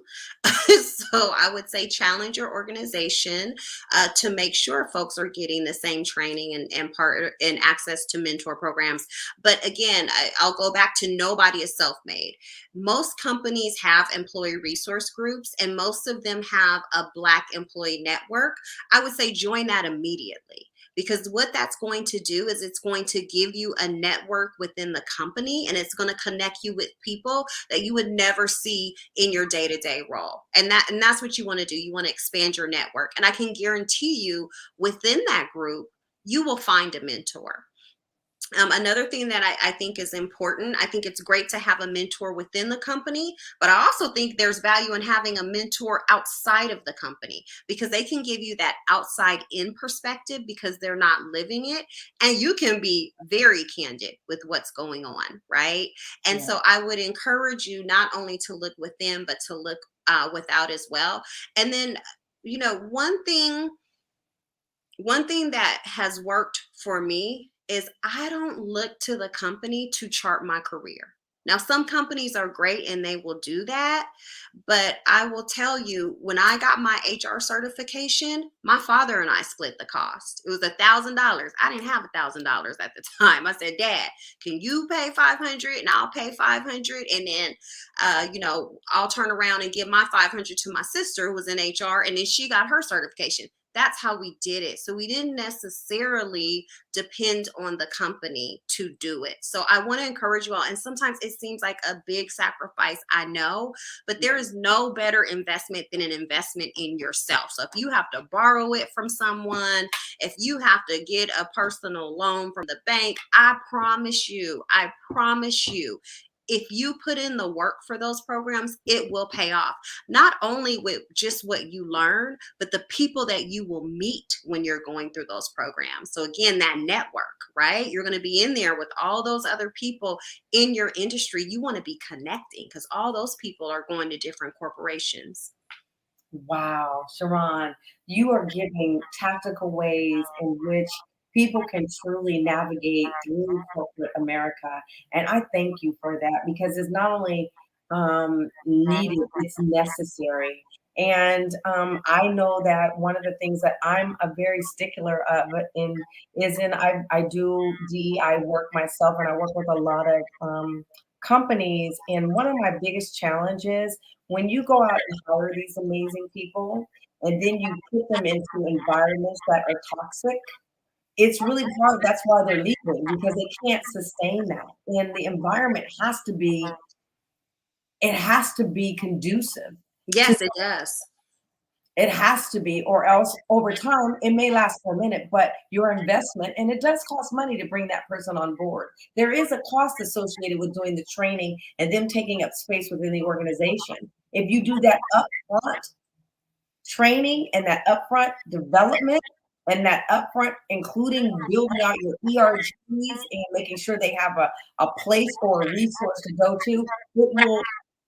So I would say challenge your organization to make sure folks are getting the same training and part and access to mentor programs. But again, I'll go back to nobody is self-made. Most companies have employee resource groups, and most of them have a Black employee network. I would say join that immediately. Because what that's going to do is it's going to give you a network within the company and it's going to connect you with people that you would never see in your day-to-day role. And that's what you want to do. You want to expand your network. And I can guarantee you within that group, you will find a mentor. Another thing that I think is important, I think it's great to have a mentor within the company, but I also think there's value in having a mentor outside of the company because they can give you that outside in perspective because they're not living it. And you can be very candid with what's going on, right? And Yeah. so I would encourage you not only to look within, but to look without as well. And then, you know, one thing that has worked for me is I don't look to the company to chart my career. Now, some companies are great and they will do that, but I will tell you, when I got my HR certification, my father and I split the cost. It was $1,000. I didn't have $1,000 at the time. I said, Dad, can you pay 500 and I'll pay 500, and then, I'll turn around and give my 500 to my sister who was in HR, and then she got her certification. That's how we did it. So we didn't necessarily depend on the company to do it. So I want to encourage you all. And sometimes it seems like a big sacrifice, I know, but there is no better investment than an investment in yourself. So if you have to borrow it from someone, if you have to get a personal loan from the bank, I promise you, if you put in the work for those programs, it will pay off. Not only with just what you learn, but the people that you will meet when you're going through those programs. So again, that network, right? You're going to be in there with all those other people in your industry. You want to be connecting because all those people are going to different corporations. Wow, Sharon, you are giving tactical ways in which people can truly navigate through corporate America. And I thank you for that because it's not only needed, it's necessary. And I know that one of the things that I'm a very stickler of I do DEI work myself, and I work with a lot of companies. And one of my biggest challenges when you go out and hire these amazing people and then you put them into environments that are toxic, it's really hard. That's why they're leaving because they can't sustain that. And the environment has to be conducive to Yes, it does. it has to be, or else over time, it may last for a minute, but your investment, and it does cost money to bring that person on board. There is a cost associated with doing the training and them taking up space within the organization. If you do that upfront training and that upfront development and that upfront, including building out your ERGs and making sure they have a place or a resource to go to, it will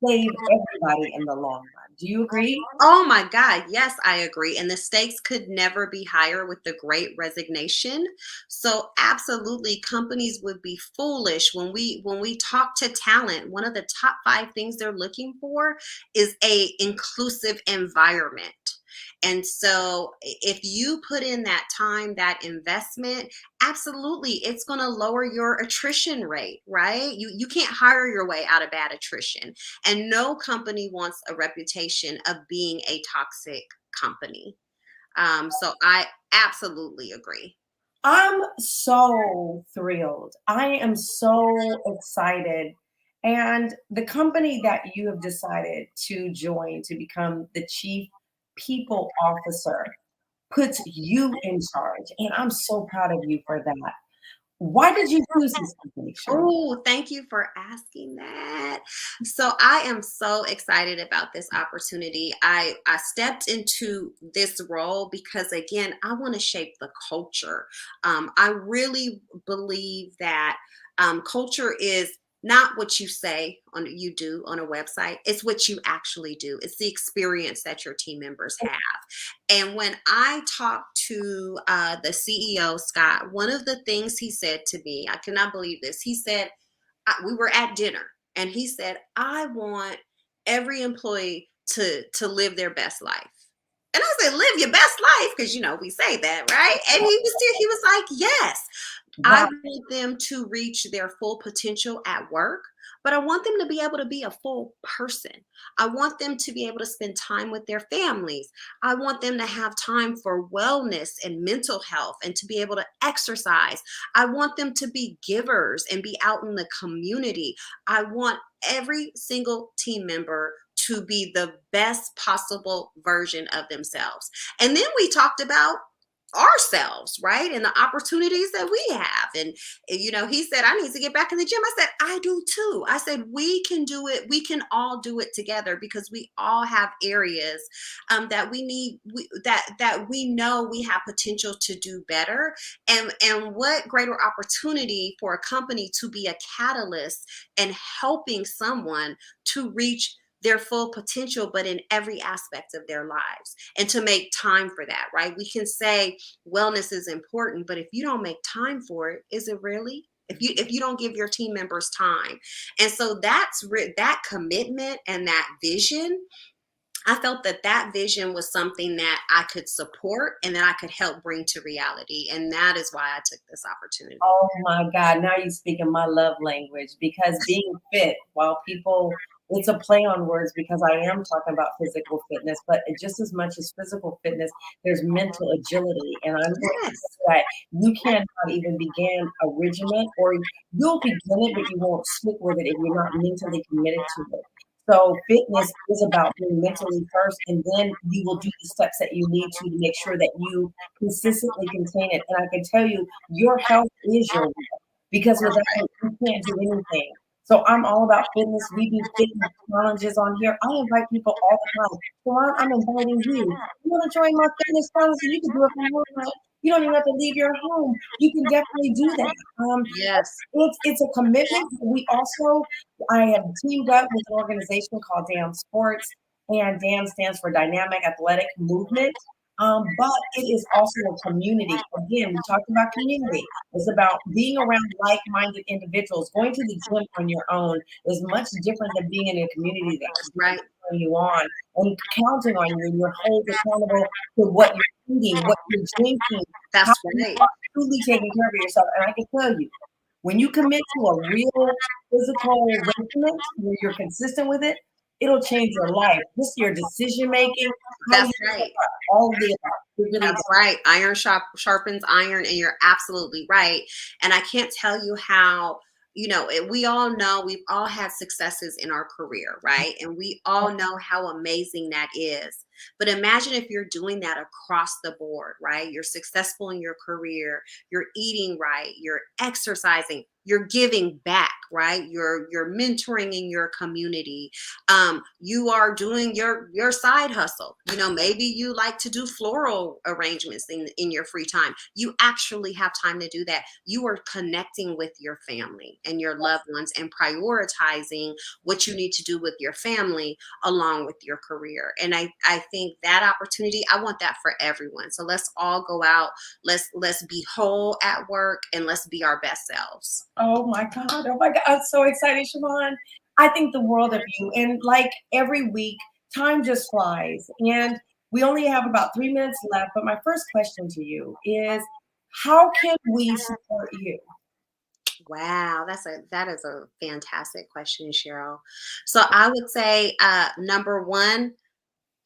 save everybody in the long run. Do you agree? Oh my God. Yes, I agree. And the stakes could never be higher with the great resignation. So absolutely companies would be foolish when we talk to talent. One of the top 5 things they're looking for is a inclusive environment. And so if you put in that time, that investment, absolutely it's going to lower your attrition rate, right? You can't hire your way out of bad attrition. And no company wants a reputation of being a toxic company. So I absolutely agree. I'm so thrilled. I am so excited. And the company that you have decided to join to become the chief people officer puts you in charge. And I'm so proud of you for that. Why did you choose this company, Sharon? Oh, thank you for asking that. So I am so excited about this opportunity. I stepped into this role because again, I want to shape the culture. I really believe that culture is not what you say on you do on a website. It's what you actually do. It's the experience that your team members have. And when I talked to the CEO, Scott, one of the things he said to me, I cannot believe this. He said, we were at dinner, and he said, I want every employee to live their best life. And I said, live your best life, because we say that, right? And he was like, yes, I Wow. want them to reach their full potential at work, but I want them to be able to be a full person. I want them to be able to spend time with their families. I want them to have time for wellness and mental health and to be able to exercise. I want them to be givers and be out in the community. I want every single team member to be the best possible version of themselves. And then we talked about ourselves, right? And the opportunities that we have. And, he said, I need to get back in the gym. I said, I do too. I said, we can do it. We can all do it together because we all have areas that we need, that we know we have potential to do better. And what greater opportunity for a company to be a catalyst and helping someone to reach their full potential, but in every aspect of their lives, and to make time for that, right? We can say wellness is important, but if you don't make time for it, is it really? If you don't give your team members time. And so that commitment and that vision, I felt that vision was something that I could support and that I could help bring to reality. And that is why I took this opportunity. Oh my God, now you speak in my love language, because being fit, while people, it's a play on words because I am talking about physical fitness, but just as much as physical fitness, there's mental agility. And I'm going to Yes. say that you cannot even begin a regimen, or you'll begin it, but you won't stick with it if you're not mentally committed to it. So fitness is about being mentally first, and then you will do the steps that you need to make sure that you consistently contain it. And I can tell you, your health is your wealth, because That's without right. it, you can't do anything. So I'm all about fitness. We do fitness challenges on here. I invite people all the time. Sharon, I'm inviting you. You want to join my fitness challenge? You can do it from home, right? You don't even have to leave your home. You can definitely do that. Yes. It's a commitment. We also, I have teamed up with an organization called DAM Sports, and DAM stands for Dynamic Athletic Movement. But it is also a community. Again, we talked about community. It's about being around like-minded individuals. Going to the gym on your own is much different than being in a community that's Right. cheering you on and counting on you, and you're held accountable to what you're eating, what you're drinking, how That's you right. are truly taking care of yourself. And I can tell you, when you commit to a real physical regimen where you're consistent with it, it'll change your life. Just your decision making, how you That's right. all of the above. It really That's does. right. Iron sharpens iron, and you're absolutely right. And I can't tell you how, we all know we've all had successes in our career, right? And we all know how amazing that is. But imagine if you're doing that across the board, right? You're successful in your career, you're eating right, you're exercising, you're giving back, right? You're mentoring in your community. You are doing your side hustle. Maybe you like to do floral arrangements in your free time. You actually have time to do that. You are connecting with your family and your loved ones and prioritizing what you need to do with your family along with your career. And I think that opportunity, I want that for everyone. So let's all go out, let's be whole at work, and let's be our best selves. Oh my God. Oh my God. I'm so excited, Siobhan. I think the world of you. And like every week, time just flies. And we only have about 3 minutes left. But my first question to you is, how can we support you? Wow, that is a fantastic question, Cheryl. So I would say number one,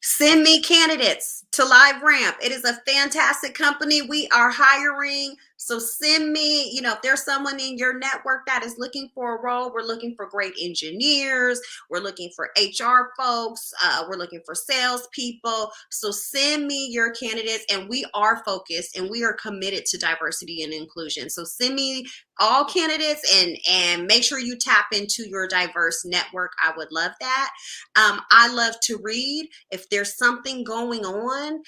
send me candidates to Live Ramp. It is a fantastic company. We are hiring. So send me, if there's someone in your network that is looking for a role, we're looking for great engineers. We're looking for HR folks. We're looking for salespeople. So send me your candidates, and we are focused and we are committed to diversity and inclusion. So send me all candidates, and make sure you tap into your diverse network. I would love that. I love to read. If there's something going on,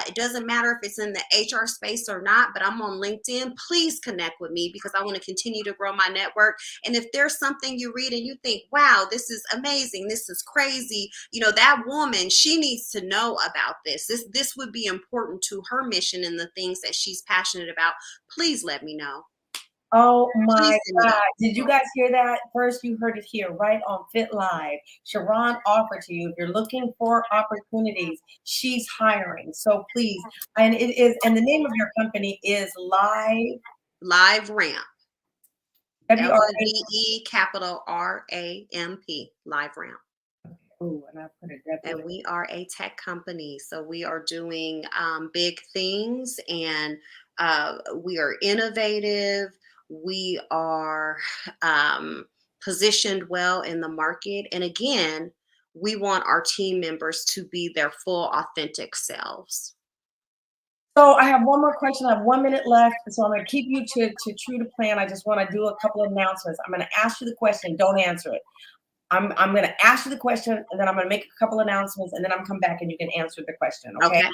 it doesn't matter if it's in the HR space or not, but I'm on LinkedIn. Please connect with me because I want to continue to grow my network. And if there's something you read and you think, wow, this is amazing, this is crazy, that woman, she needs to know about this. This would be important to her mission and the things that she's passionate about. Please let me know. Oh Please my send me God. those Did you people. guys hear that? First, you heard it here right on Fit Live. Sharon offered to you, if you're looking for opportunities, she's hiring. So please, and it is, and the name of your company is Live, Live Ramp. WRA. LIVE capital RAMP. Live Ramp. Ooh, and I put a And W. we are a tech company. So we are doing big things, and we are innovative. We are positioned well in the market. And again, we want our team members to be their full, authentic selves. So I have one more question. I have 1 minute left. So I'm going to keep you to true to plan. I just want to do a couple of announcements. I'm going to ask you the question. Don't answer it. I'm going to ask you the question, and then I'm going to make a couple announcements, and then I'm come back and you can answer the question. Okay. Okay.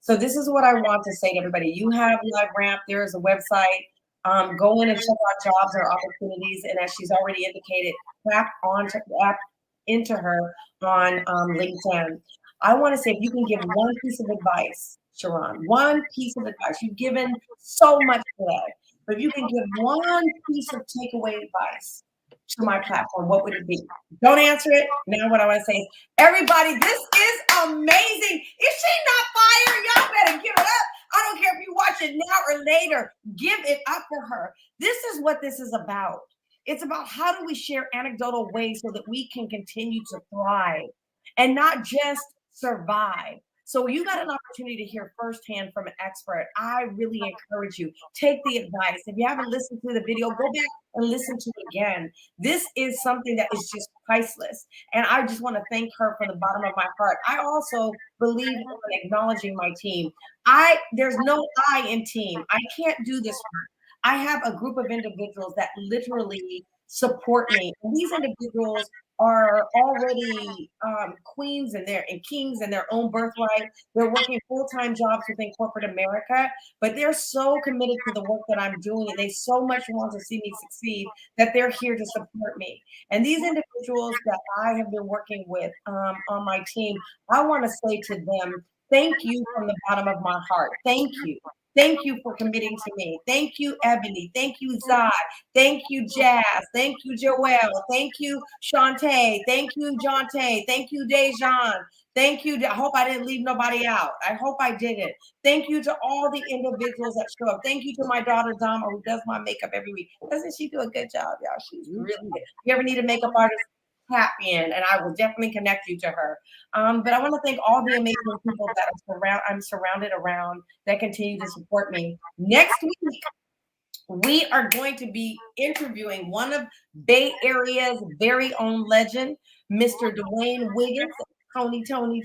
So this is what I want to say to everybody. You have LiveRamp. There is a website. Go in and check out jobs or opportunities. And as she's already indicated, tap into her on LinkedIn. I want to say if you can give one piece of advice, Sharawn, one piece of advice. You've given so much today, but if you can give one piece of takeaway advice to my platform, what would it be? Don't answer it. Now what I want to say is, everybody, this is amazing. Is she not fire? Y'all better give it up. I don't care if you watch it now or later. Give it up for her. This is what this is about. It's about how do we share anecdotal ways so that we can continue to thrive and not just survive. So you got an opportunity to hear firsthand from an expert. I really encourage you, take the advice. If you haven't listened to the video, go back and listen to it again. This is something that is just priceless. And I just want to thank her from the bottom of my heart. I also believe in acknowledging my team. There's no I in team. I can't do this work. I have a group of individuals that literally support me. And these individuals are already queens and kings in their own birthright. They're working full-time jobs within corporate America, but they're so committed to the work that I'm doing, and they so much want to see me succeed that they're here to support me. And these individuals that I have been working with on my team, I want to say to them, thank you from the bottom of my heart. Thank you. Thank you for committing to me. Thank you, Ebony. Thank you, Zai. Thank you, Jazz. Thank you, Joelle. Thank you, Shantae. Thank you, Jonte. Thank you, Dejan. Thank you. I hope I didn't leave nobody out. I hope I didn't. Thank you to all the individuals that show up. Thank you to my daughter, Dama, who does my makeup every week. Doesn't she do a good job, y'all? She's really good. If you ever need a makeup artist, tap in, and I will definitely connect you to her. But I want to thank all the amazing people that I'm surrounded around that continue to support me. Next week, we are going to be interviewing one of Bay Area's very own legend, Mr. Dwayne Wiggins, Tony.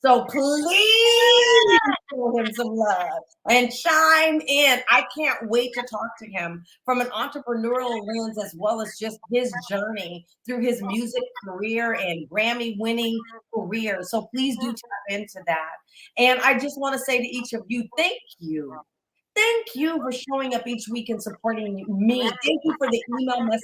So please show him some love and chime in. I can't wait to talk to him from an entrepreneurial lens, as well as just his journey through his music career and Grammy-winning career. So please do tap into that. And I just want to say to each of you, thank you. Thank you for showing up each week and supporting me. Thank you for the email message,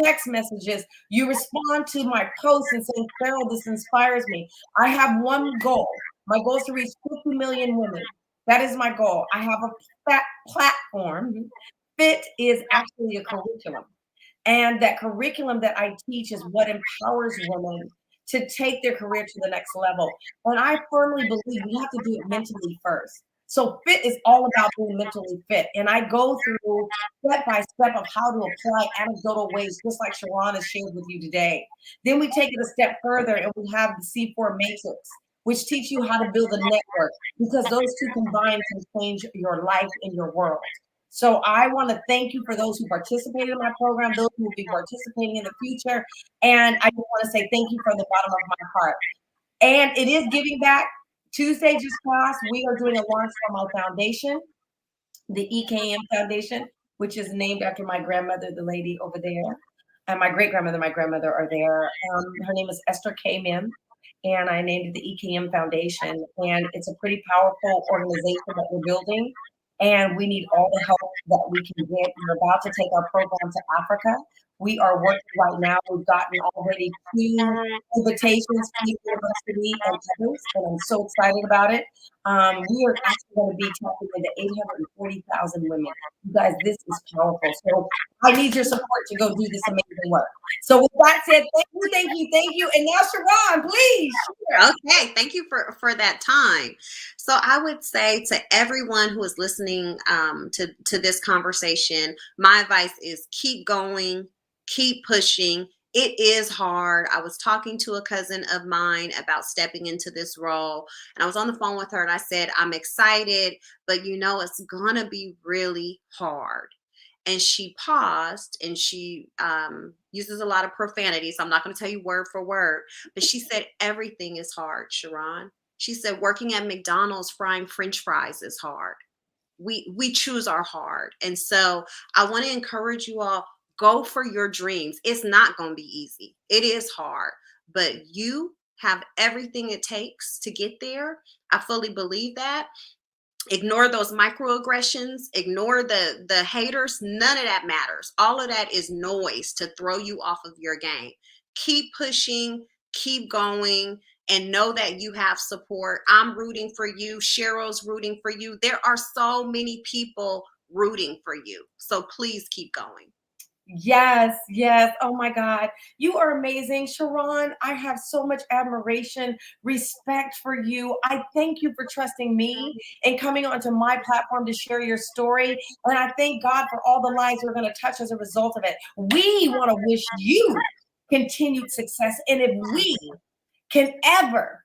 text messages. You respond to my posts and saying, Carol, this inspires me. I have one goal. My goal is to reach 50 million women. That is my goal. I have a platform. FIT is actually a curriculum. And that curriculum that I teach is what empowers women to take their career to the next level. And I firmly believe we have to do it mentally first. So FIT is all about being mentally fit. And I go through step by step of how to apply anecdotal ways, just like Sharawn has shared with you today. Then we take it a step further and we have the C4 matrix, which teach you how to build a network, because those two combined can change your life and your world. So I want to thank you for those who participated in my program, those who will be participating in the future. And I just want to say thank you from the bottom of my heart. And it is Giving Back Tuesday just passed. We are doing a launch for my foundation, the Ekm Foundation, which is named after my grandmother, the lady over there. And my great-grandmother, my grandmother are there. Her name is Esther K. Mim, and I named it the Ekm Foundation. And it's a pretty powerful organization that we're building. And we need all the help that we can get. We're about to take our program to Africa. We are working right now. We've gotten already 2 invitations from the university and others, and I'm so excited about it. We are actually going to be tapping into 840,000 women. You guys, this is powerful. So I need your support to go do this amazing work. So with that said, thank you. And now Sharawn, please. Okay, thank you for that time. So I would say to everyone who is listening to this conversation, my advice is keep going, keep pushing. It is hard. I was talking to a cousin of mine about stepping into this role, and I was on the phone with her and I said, I'm excited, but it's gonna be really hard. And she paused and she uses a lot of profanity. So I'm not going to tell you word for word, but she said, everything is hard, Sharawn. She said, working at McDonald's frying French fries is hard. We choose our hard. And so I want to encourage you all, go for your dreams. It's not going to be easy. It is hard, but you have everything it takes to get there. I fully believe that. Ignore those microaggressions, ignore the haters. None of that matters. All of that is noise to throw you off of your game. Keep pushing, keep going, and know that you have support. I'm rooting for you. Cheryl's rooting for you. There are so many people rooting for you. So please keep going. Yes, yes. Oh my God. You are amazing. Sharawn, I have so much admiration, respect for you. I thank you for trusting me and coming onto my platform to share your story. And I thank God for all the lives we're going to touch as a result of it. We want to wish you continued success. And if we can ever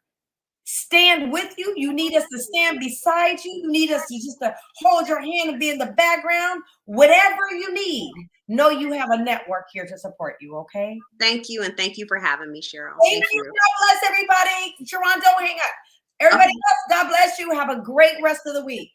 stand with you, you need us to stand beside you, you need us to just to hold your hand and be in the background, whatever you need, know you have a network here to support you. Okay, Thank you, and thank you for having me, Cheryl. thank you. God bless everybody. Sharon, don't hang up. Everybody else, God bless you. Have a great rest of the week.